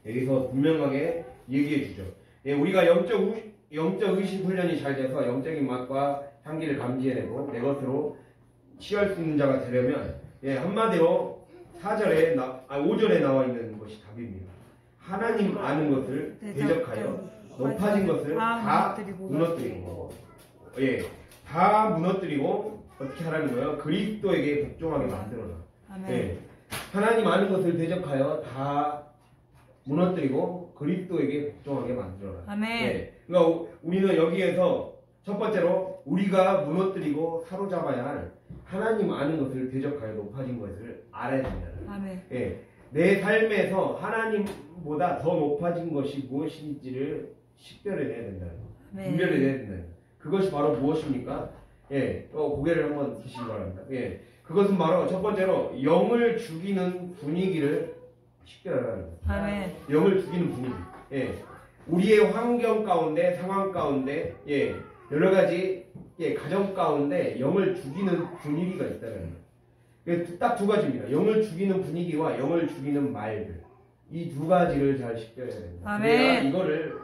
여기서 분명하게 얘기해 주죠. 우리가 영적 의식 훈련이 잘 돼서 영적인 맛과 향기를 감지해내고 내 것으로 취할 수 있는 자가 되려면 한마디로 5절에 나와 있는 것이 답입니다. 하나님 아는 것을 대적하여 높아진 것을 다 무너뜨리고 다 무너뜨리고 어떻게 하라는 거예요? 그리스도에게 복종하게 만들어라. 하나님 아는 것을 대적하여 다 무너뜨리고 그리스도에게 복종하게 만들어라. 그러니까 우리는 여기에서 첫 번째로 우리가 무너뜨리고 사로잡아야 할 하나님 아는 것을 대적하여 높아진 것을 알아야 된다. 내 삶에서 하나님보다 더 높아진 것이 무엇인지를 식별해내야 된다. 분별해내야 된다. 그것이 바로 무엇입니까? 고개를 한번 드시기 바랍니다. 그것은 바로 첫 번째로 영을 죽이는 분위기를 식별하라는 거예요. 영을 죽이는 분위기. 우리의 환경 가운데, 상황 가운데, 여러 가지 가정 가운데 영을 죽이는 분위기가 있다는 거예요. 딱 두 가지입니다. 영을 죽이는 분위기와 영을 죽이는 말들. 이 두 가지를 잘 식별해야 됩니다. 그래야 이거를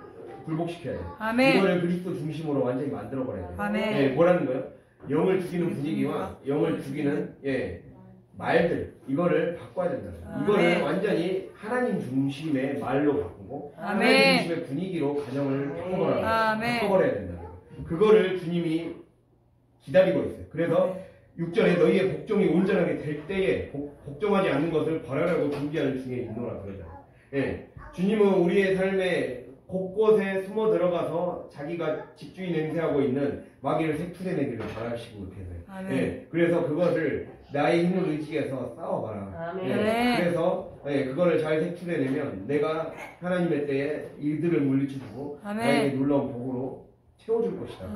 굴복시켜야 돼요. 이거를 그리스도 중심으로 완전히 만들어버려야 돼요. 뭐라는 거예요? 영을 죽이는 분위기와 영을 죽이는 말들, 이거를 바꿔야 된다. 이거를 완전히 하나님 중심의 말로 바꾸고 하나님 중심의 분위기로 가정을 바꿔버려야 된다. 그거를 주님이 기다리고 있어요. 그래서 6절에 너희의 복종이 온전하게 될 때에 복종하지 않는 것을 벌하라고 준비하는 중에 있노라 그러잖아요. 주님은 우리의 삶에 곳곳에 숨어 들어가서 자기가 집주인 냄새하고 있는 마귀를 색출해내기를 바라시고 이렇게 해서요. 그래서 그것을 나의 힘을 의지해서 싸워봐라. 그래서 그거를 잘 색출해내면 내가 하나님의 때에 이들을 물리쳐주고 나에게 놀라운 복으로 채워줄 것이다.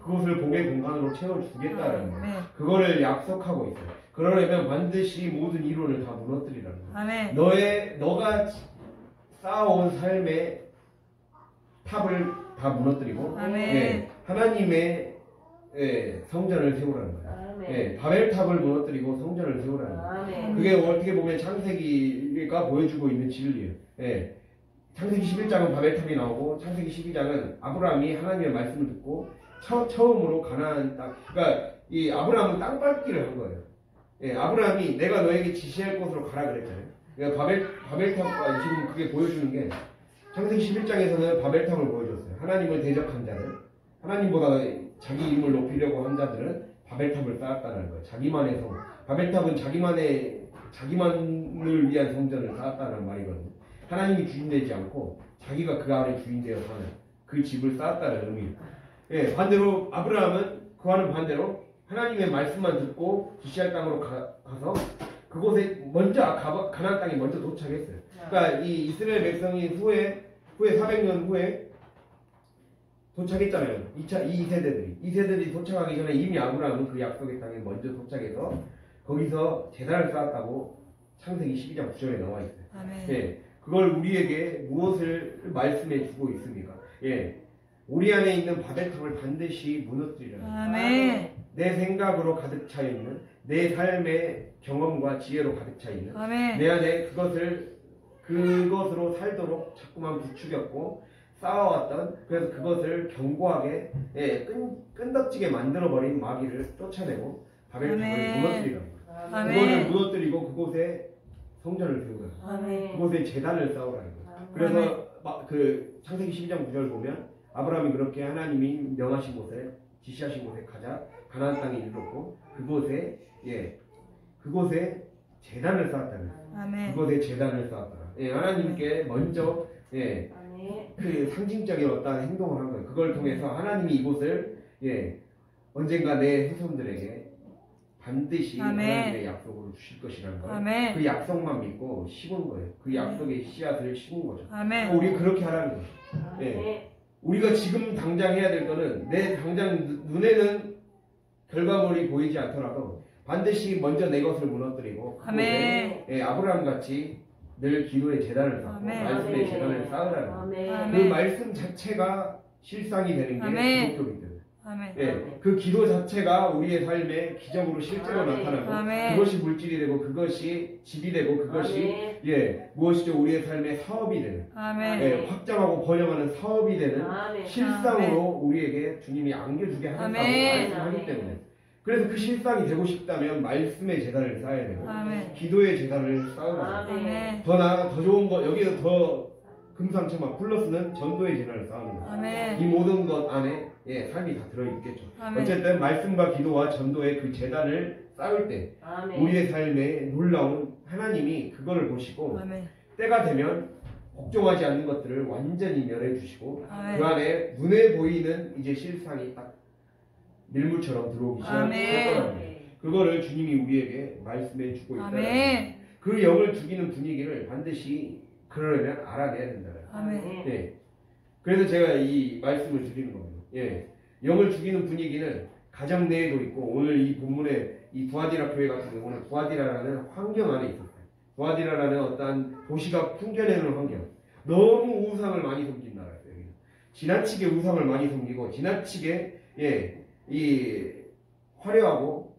그것을 복의 공간으로 채워주겠다라는 거예요. 그거를 약속하고 있어요. 그러려면 반드시 모든 이론을 다 무너뜨리라는 거예요. 너가 쌓아온 삶의 탑을 다 무너뜨리고 하나님의 예, 성전을 세우라는 거예요. 예, 바벨탑을 무너뜨리고 성전을 세우라는 거예요. 그게 어떻게 보면 창세기가 보여주고 있는 진리예요. 예, 창세기 11장은 바벨탑이 나오고 창세기 12장은 아브라함이 하나님의 말씀을 듣고 처음으로 가나안 땅, 그러니까 이 아브라함은 땅 밟기를 한 거예요. 예, 아브라함이 내가 너에게 지시할 곳으로 가라 그랬잖아요. 그러니까 바벨탑 지금 그게 보여주는 게 창세기 11장에서는 바벨탑을 보여줬어요. 하나님을 대적한 자들, 하나님보다 자기 이름을 높이려고 한 자들은 바벨탑을 쌓았다는 거예요. 자기만의 성. 바벨탑은 자기만을 위한 성전을 쌓았다는 말이거든요. 하나님이 주인되지 않고 자기가 그 아래 주인되어 사는 그 집을 쌓았다는 의미예요. 예, 반대로 아브라함은 그와는 반대로 하나님의 말씀만 듣고 지시할 땅으로 가서 그곳에 먼저 가나안 땅에 먼저 도착했어요. 그러니까 이 이스라엘 백성이 후에 400년 후에 도착했잖아요. 이 세대들이 도착하기 전에 이미 아브라함은 그 약속의 땅에 먼저 도착해서 거기서 제단을 쌓았다고 창세기 12장 9절에 나와 있어요. 예, 그걸 우리에게 무엇을 말씀해 주고 있습니까? 예, 우리 안에 있는 바벨탑을 반드시 무너뜨리라는 거예요. 내 생각으로 가득 차 있는 내 삶의 경험과 지혜로 가득 차 있는 내 안에 그것으로 살도록 자꾸만 부추겼고 쌓아왔던, 그래서 그것을 견고하게 끈덕지게 만들어버린 마귀를 쫓아내고 바벨탑을 무너뜨리라는 거예요. 그것을 무너뜨리고 그곳에 성전을 세우라, 그곳에 제단을 쌓으라는 거예요. 그래서 그 창세기 12장 9절 보면 아브라함이 그렇게 하나님이 명하신 곳에 지시하신 곳에 가자 가나안 땅에 이르렀고 그곳에 제단을 쌓았다는 거예요. 그곳에 제단을 쌓았다. 예, 하나님께 먼저 그 상징적인 어떤 행동을 한 거예요. 그걸 통해서 하나님이 이곳을 언젠가 내 후손들에게 반드시 하나님의 약속으로 주실 것이라는 거예요. 그 약속만 믿고 심은 거예요. 그 약속의 씨앗을 심은 거죠. 우리 그렇게 하라는 거예요. 예. 우리가 지금 당장 해야 될 거는 내 당장 눈에는 결과물이 보이지 않더라도 반드시 먼저 내 것을 무너뜨리고 아브라함 같이 늘 기도의 제단을 쌓고 말씀의 제단을 쌓으라는 거예요. 그 말씀 자체가 실상이 되는 게 기독교이기 때문에 그 기도 자체가 우리의 삶에 기적으로 실제로 나타나고 그것이 물질이 되고 그것이 집이 되고 그것이 무엇이죠? 우리의 삶의 사업이 되는 확장하고 번영하는 사업이 되는 실상으로 우리에게 주님이 안겨주게 하겠다고 말씀하기 때문에, 그래서 그 실상이 되고 싶다면 말씀의 제단을 쌓아야 되고 기도의 제단을 쌓으라. 더 나아가 더 좋은 거, 여기서 더 금상첨화 플러스는 전도의 제단을 쌓는 거예요. 이 모든 것 안에 삶이 다 들어있겠죠. 어쨌든 말씀과 기도와 전도의 그 제단을 쌓을 때 우리의 삶에 놀라운 하나님이 그거를 보시고 때가 되면 복종하지 않는 것들을 완전히 멸해 주시고 그 안에 눈에 보이는 이제 실상이 딱 밀물처럼 들어오기 시작할 거라는 그거를 주님이 우리에게 말씀해 주고 있다는 거예요. 그 영을 죽이는 분위기를 반드시 그러려면 알아내야 된다는. 그래서 제가 이 말씀을 드리는 겁니다. 영을 죽이는 분위기는 가정 내에도 있고, 오늘 이 본문에 이 두아디라 교회 같은 경우는 두아디라라는 환경 안에 있었어요. 두아디라라는 어떤 도시가 풍겨내는 환경, 너무 우상을 많이 섬긴 나라였어요. 지나치게 우상을 많이 섬기고 지나치게 이 화려하고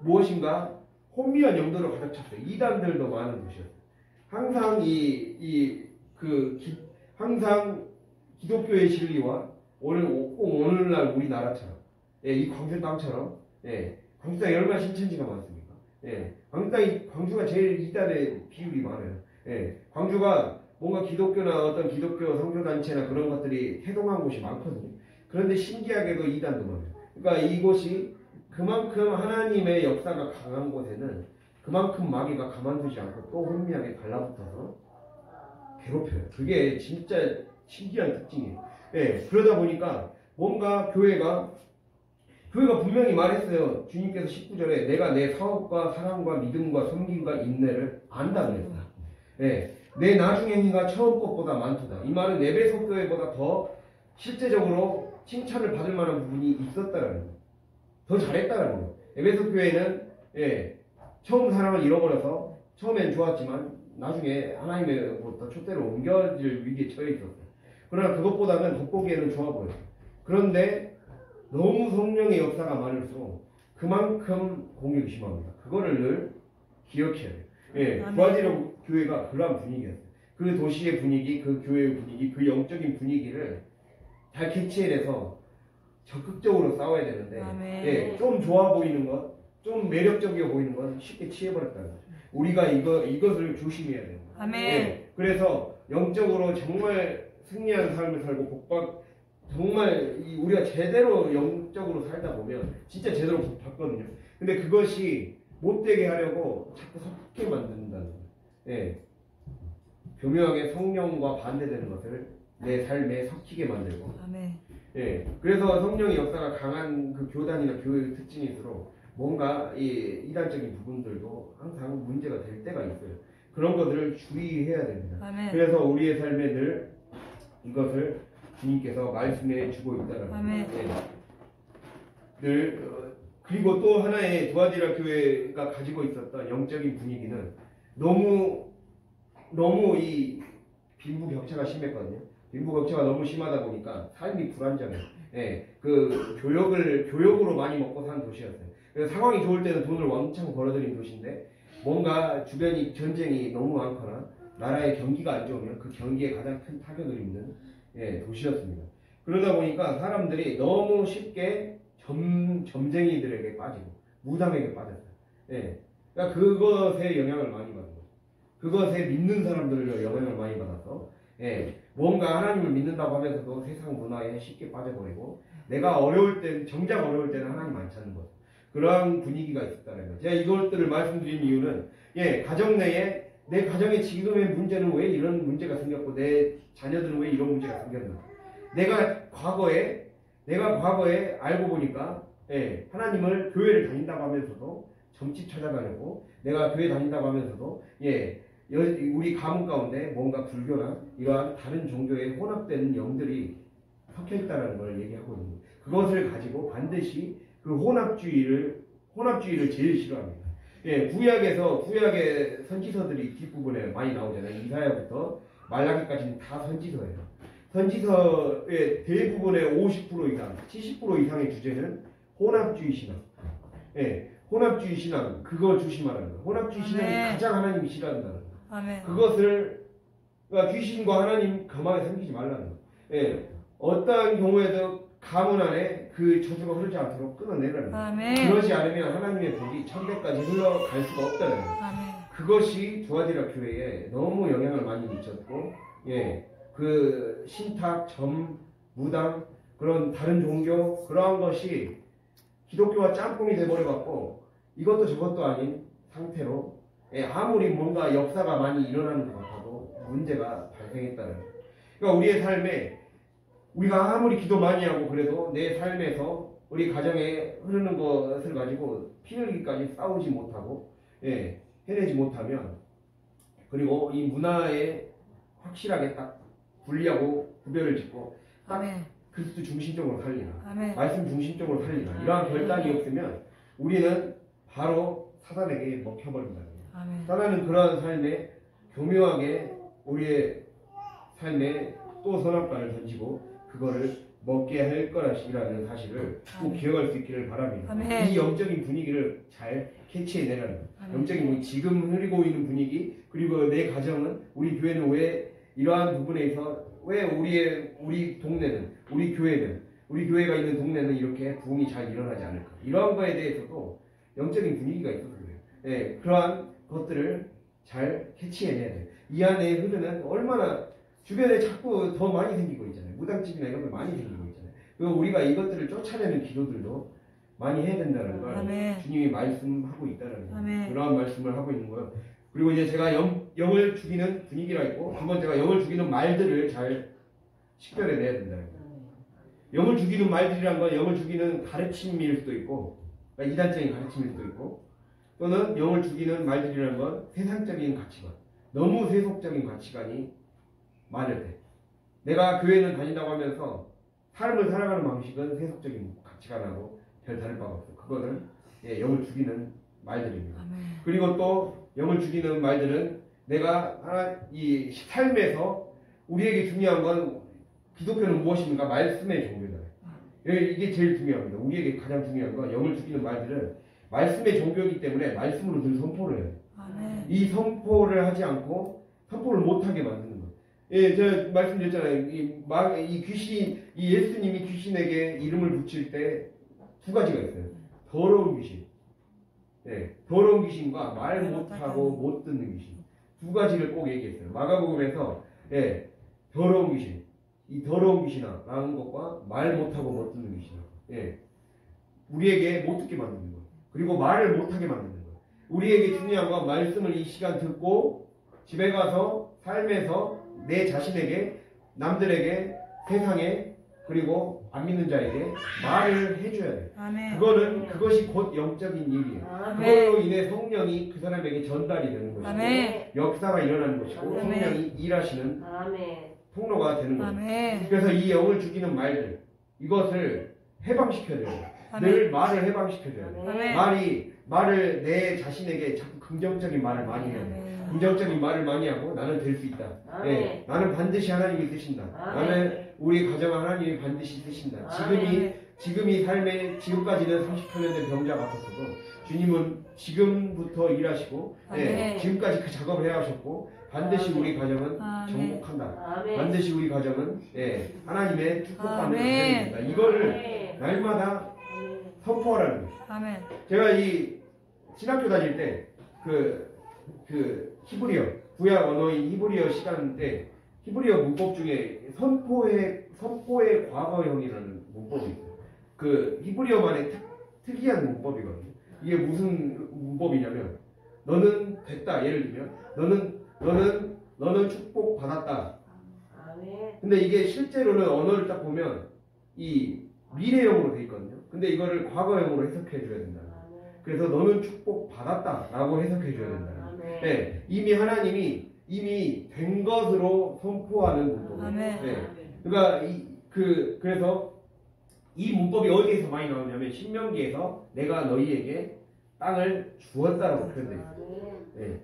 무엇인가 혼미한 영도로 가득 찼어요. 이단들도 많은 도시였어요. 항상 항상 기독교의 진리와 오늘날 우리나라처럼 이 광주 땅처럼 광주 땅에 얼마나 신천지가 많습니까? 광주가 제일 이단의 비율이 많아요. 광주가 뭔가 기독교나 어떤 기독교 선교단체나 그런 것들이 해동한 곳이 많거든요. 그런데 신기하게도 이단도 많아요. 그러니까 이곳이 그만큼 하나님의 역사가 강한 곳에는 그만큼 마귀가 가만두지 않고 또 혼미하게 달라붙어서 괴롭혀요. 그게 진짜 신기한 특징이에요. 그러다 보니까 뭔가 교회가 분명히 말했어요. 주님께서 19절에 내가 내 사업과 사랑과 믿음과 섬김과 인내를 안다고 했어요. 내 나중의 행위가 처음 것보다 많도다. 이 말은 에베소 교회보다 더 실제적으로 칭찬을 받을 만한 부분이 있었다는 거예요. 더 잘했다는 거예요. 에베소 교회는 처음 사랑을 잃어버려서 처음엔 좋았지만 나중에 하나님의로부터 촛대로 옮겨질 위기에 처해 있었어요. 그러나 그것보다는 돋보기에는 좋아 보여요. 그런데 너무 성령의 역사가 많을수록 그만큼 공격이 심합니다. 그거를 늘 기억해야 돼요. 예, 브라질 교회가 그런 분위기였어요. 그 도시의 분위기, 그 교회의 분위기, 그 영적인 분위기를 잘 캐치해내서 적극적으로 싸워야 되는데, 예, 좀 좋아 보이는 것, 좀 매력적이어 보이는 건 쉽게 취해버렸다는 거죠. 우리가 이것을 조심해야 됩니다. 예, 그래서 영적으로 정말 승리한 삶을 살고 정말 우리가 제대로 영적으로 살다 보면 진짜 제대로 복 받거든요. 근데 그것이 못되게 하려고 자꾸 섞게 만든다는 거예요. 예. 교묘하게 성령과 반대되는 것을 내 삶에 섞이게 만들고. 예. 그래서 성령의 역사가 강한 그 교단이나 교회의 특징일수록 뭔가 이 이단적인 부분들도 항상 문제가 될 때가 있어요. 그런 것들을 주의해야 됩니다. 그래서 우리의 삶에 늘 이것을 주님께서 말씀해 주고 있다는 거예요. 늘 그리고 또 하나의 두아디라 교회가 가지고 있었던 영적인 분위기는 너무 이 빈부격차가 심했거든요. 빈부격차가 너무 심하다 보니까 삶이 불안정해요. 예, 그 교역으로 많이 먹고 사는 도시였어요. 그래서 상황이 좋을 때는 돈을 왕창 벌어들인 도시인데 뭔가 주변이 전쟁이 너무 많거나 나라의 경기가 안 좋으면 그 경기에 가장 큰 타격을 입는 도시였습니다. 그러다 보니까 사람들이 너무 쉽게 점쟁이들에게 빠지고 무당에게 빠졌어요. 예, 그러니까 그것에 영향을 많이 받는 거죠. 그것에 믿는 사람들을 영향을 많이 받아서 뭔가 하나님을 믿는다고 하면서도 세상 문화에 쉽게 빠져버리고 내가 정작 어려울 때는 하나님 안 찾는 거죠. 그러한 분위기가 있었다는 거예요. 제가 이것들을 말씀드린 이유는 가정 내에 내 가정의 지금의 문제는 왜 이런 문제가 생겼고 내 자녀들은 왜 이런 문제가 생겼나. 내가 과거에 알고 보니까 하나님을 교회를 다닌다고 하면서도 점집 찾아다녔고 내가 교회 다닌다고 하면서도 우리 가문 가운데 뭔가 불교나 이러한 다른 종교에 혼합되는 영들이 섞여 있다는 걸 얘기하고 있는 거예요. 그것을 가지고 반드시 그 혼합주의를 제일 싫어합니다. 구약의 선지서들이 뒷부분에 많이 나오잖아요. 이사야부터 말라기까지는 다 선지서예요. 선지서의 대부분의 50% 이상, 70% 이상의 주제는 혼합주의 신앙. 혼합주의 신앙, 그거 조심하라는 거예요. 혼합주의 신앙이 가장 하나님이 싫어한다는 거예요. 그것을, 그러니까 귀신과 하나님 가만히 섬기지 말라는 거예요. 어떠한 경우에도 가문 안에 그 저주가 흐르지 않도록 끊어내라는 거예요. 그러지 않으면 하나님의 복이 천대까지 흘러갈 수가 없다는 거예요. 그것이 두아디라 교회에 너무 영향을 많이 미쳤고, 그 신탁, 무당, 그런 다른 종교, 그러한 것이 기독교와 짬뽕이 돼버려갖고 이것도 저것도 아닌 상태로 아무리 뭔가 역사가 많이 일어나는 것 같아도 문제가 발생했다는 거예요. 그러니까 우리의 삶에 우리가 아무리 기도 많이 하고 그래도 내 삶에서 우리 가정에 흐르는 것을 가지고 피 흘리기까지 싸우지 못하고 해내지 못하면 그리고 이 문화에 확실하게 딱 분리하고 구별을 짓고 딱 그리스도 중심적으로 살리나 말씀 중심적으로 살리나 이러한 결단이 없으면 우리는 바로 사단에게 먹혀버린다는 거예요. 사단은 그러한 삶에 교묘하게 우리의 삶에 또 선악과를 던지고 그거를 먹게 할 거라는 사실을 꼭 기억할 수 있기를 바랍니다. 이 영적인 분위기를 잘 캐치해내라는 거예요. 영적인 분위기, 지금 흐르고 있는 분위기, 그리고 내 가정은, 우리 교회는 왜 이러한 부분에서 왜 우리 동네는, 우리 교회가 있는 동네는 이렇게 부흥이 잘 일어나지 않을까. 이러한 거에 대해서도 영적인 분위기가 있어서 그래요. 그러한 것들을 잘 캐치해내야 돼요. 이 안에 흐르는 얼마나 주변에 자꾸 더 많이 생기고 있잖아요. 무당집이나 이런 거 많이 생기고 있잖아요. 그리고 우리가 이것들을 쫓아내는 기도들도 많이 해야 된다는 걸 주님이 말씀하고 있다는 거예요. 그러한 말씀을 하고 있는 거예요. 그리고 이제 제가 영을 죽이는 분위기라 있고 두 번째가 영을 죽이는 말들을 잘 식별해내야 된다는 거예요. 영을 죽이는 말들이란 건 영을 죽이는 가르침일 수도 있고 그러니까 이단적인 가르침일 수도 있고 또는 영을 죽이는 말들이란 건 세상적인 가치관, 너무 세속적인 가치관이 많을 때 내가 교회는 다닌다고 하면서 삶을 살아가는 방식은 세속적인 가치관하고 별 다를 바가 없어. 그거는 영을 죽이는 말들입니다. 그리고 또 영을 죽이는 말들은 내가 이 삶에서 우리에게 중요한 건 기독교는 무엇입니까? 말씀의 종교잖아요. 이게 제일 중요합니다. 우리에게 가장 중요한 건 영을 죽이는 말들은 말씀의 종교이기 때문에 말씀으로 늘 선포를 해요. 아멘. 이 선포를 하지 않고 선포를 못하게 만드는 거예요. 예, 제가 말씀드렸잖아요. 이 귀신, 이 예수님이 귀신에게 이름을 붙일 때 두 가지가 있어요. 더러운 귀신, 예, 더러운 귀신과 말 못하고 못 듣는 귀신. 두 가지를 꼭 얘기했어요. 마가복음에서 예, 더러운 귀신, 이 더러운 귀신이라는 것과 말 못하고 못 듣는 귀신, 예, 우리에게 못 듣게 만드는 거예요. 그리고 말을 못하게 만드는 거예요. 우리에게 중요한 건 말씀을 이 시간 듣고 집에 가서 삶에서 내 자신에게, 남들에게, 세상에, 그리고 안 믿는 자에게 말을 해줘야 돼요. 아멘. 그것이 곧 영적인 일이에요. 아멘. 그걸로 인해 성령이 그 사람에게 전달이 되는 것이고 아멘. 역사가 일어나는 것이고 아멘. 성령이 일하시는 통로가 되는 거예요. 아멘. 그래서 이 영을 죽이는 말들, 이것을 해방시켜야 돼요. 아멘. 늘 말을 해방시켜줘야 돼요. 아멘. 말을 내 자신에게 자꾸 긍정적인 말을 많이 해야 돼요. 아멘. 긍정적인 말을 많이 하고 나는 될 수 있다. 네, 나는 반드시 하나님이 쓰신다. 나는 우리 가정을 하나님이 반드시 쓰신다. 지금이 삶에 지금까지는 30년 된 병자 같았어도 주님은 지금부터 일하시고 네, 지금까지 그 작업을 해하셨고 반드시 우리 가정은 정복한다. 반드시 우리 가정은 네, 하나님의 축복받는 가정이 된다. 이거를 날마다 선포하라는 거예요. 아멘. 제가 이 신학교 다닐 때 그 히브리어 구약 언어인 히브리어 시간 때 히브리어 문법 중에 선포의 과거형이라는 문법이 있어요. 그 히브리어만의 특이한 문법이거든요. 이게 무슨 문법이냐면 너는 됐다. 예를 들면 너는 축복 받았다. 근데 이게 실제로는 언어를 딱 보면 이 미래형으로 돼 있거든요. 근데 이거를 과거형으로 해석해 줘야 된다. 그래서 너는 축복 받았다라고 해석해 줘야 된다. 네, 이미 하나님이 이미 된 것으로 선포하는 문법이에요. 네. 그러니까 그래서 이 문법이 어디에서 많이 나오냐면 신명기에서 내가 너희에게 땅을 주었다라고 표현되어 있어요. 네.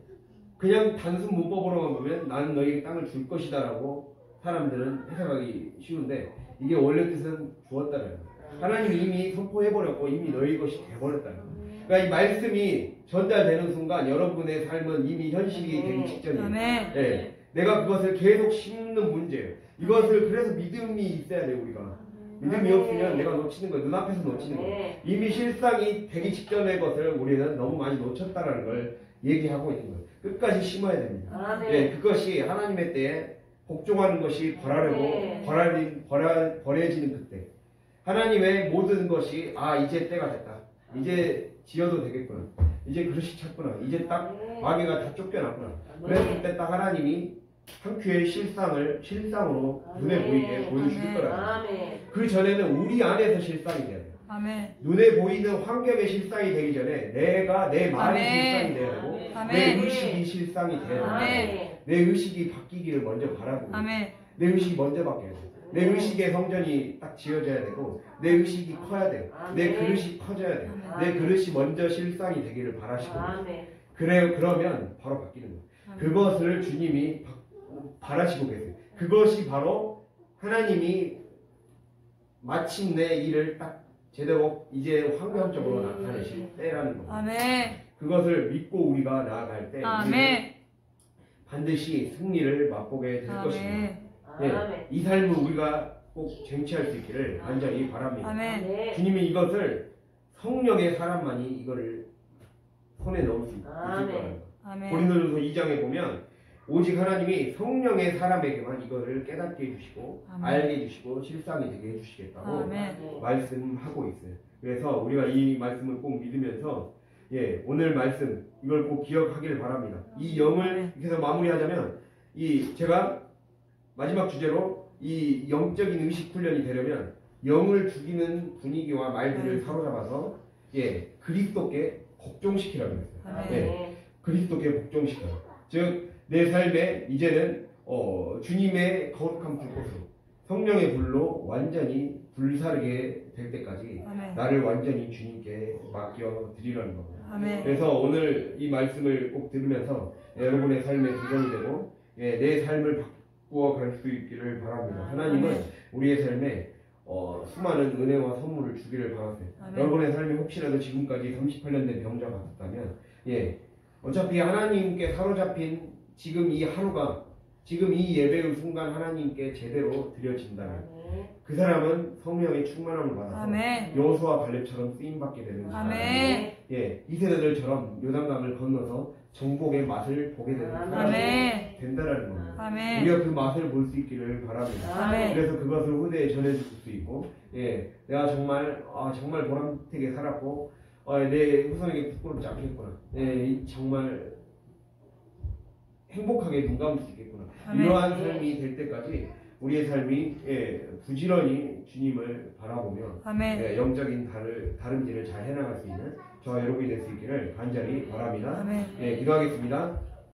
그냥 단순 문법으로만 보면 나는 너희에게 땅을 줄 것이다라고 사람들은 해석하기 쉬운데 이게 원래 뜻은 주었다는 거예요. 하나님이 이미 선포해버렸고 이미 너희 것이 돼버렸다는 거예요. 그러니까 이 말씀이 전달되는 순간 여러분의 삶은 이미 현실이 되기 직전이에요. 네. 내가 그것을 계속 심는 문제예요. 이것을 그래서 믿음이 있어야 돼요. 우리가 믿음이 없으면 내가 놓치는 거예요. 눈앞에서 놓치는 거예요. 이미 실상이 되기 직전의 것을 우리는 너무 많이 놓쳤다라는 걸 얘기하고 있는 거예요. 끝까지 심어야 됩니다. 네, 그것이 하나님의 때에 복종하는 것이 버려지는 그때 하나님의 모든 것이 이제 때가 됐다. 이제 지어도 되겠구나. 이제 그릇이 찼구나. 이제 딱 마귀가 다 쫓겨났구나. 그래서 그때 딱 하나님이 한 큐의 실상으로 눈에 보이게 보여주실 거라고. 그 전에는 우리 안에서 실상이 돼야 돼요. 눈에 보이는 환경의 실상이 되기 전에 내 말이 실상이 돼야 되고 내 의식이 실상이 돼야 되고 내 의식이 바뀌기를 먼저 바라고 내 의식이 먼저 바뀌어야 돼요. 내 의식의 성전이 딱 지어져야 되고 내 의식이 커야 돼요. 내 그릇이 커져야 돼요. 내 그릇이 먼저 실상이 되기를 바라시고 그러면 바로 바뀌는 거예요. 그것을 주님이 바라시고 계세요. 그것이 바로 하나님이 마침내 일을 딱 제대로 이제 환경적으로 나타내실 때라는 겁니다. 그것을 믿고 우리가 나아갈 때 우리는 반드시 승리를 맛보게 될 것입니다. 네, 이 삶을 우리가 꼭 쟁취할 수 있기를 간절히 바랍니다. 주님이 이것을 성령의 사람만이 이거를 손에 넣을 수 있을 거예요. 고린도전서 2장에 보면 오직 하나님이 성령의 사람에게만 이거를 깨닫게 해주시고 알게 해주시고 실상이 되게 해주시겠다고 말씀하고 있어요. 그래서 우리가 이 말씀을 꼭 믿으면서 오늘 말씀 이걸 꼭 기억하기를 바랍니다. 이 영을 이렇게 해서 마무리하자면 제가 마지막 주제로 이 영적인 의식 훈련이 되려면 영을 죽이는 분위기와 말들을 사로잡아서 그리스도께 복종시키라고 했어요. 그리스도께 복종시켜요. 즉 내 삶에 이제는 주님의 거룩한 불꽃으로 성령의 불로 완전히 불사르게 될 때까지 나를 완전히 주님께 맡겨 드리라는 겁니다. 그래서 오늘 이 말씀을 꼭 들으면서 여러분의 삶에 도전이 되고 내 삶을 바꾸어 갈 수 있기를 바랍니다. 하나님은 우리의 삶에 수많은 은혜와 선물을 주기를 바랐어요. 여러분의 삶이 혹시라도 지금까지 38년 된 병자 같았다면, 어차피 하나님께 사로잡힌 지금 이 하루가, 지금 이 예배의 순간 하나님께 제대로 드려진다면 그 사람은 성령의 충만함을 받아서 여호수아 갈렙처럼 쓰임받게 되는 사람이고, 이 세대들처럼 요단강을 건너서 정복의 맛을 보게 되는 사람이 된다라는 겁니다. 우리가 그 맛을 볼 수 있기를 바랍니다. 그래서 그것을 후대에 전해줄 수 있고, 내가 정말 보람되게 살았고, 내 후손에게 부끄럽지 않겠구나, 정말 행복하게 눈 감을 수 있겠구나, 이러한 삶이 될 때까지 우리의 삶이 부지런히 주님을 바라보며 영적인 다름질을 잘 해나갈 수 있는 저와 여러분이 될 수 있기를 간절히 바랍니다. 기도하겠습니다.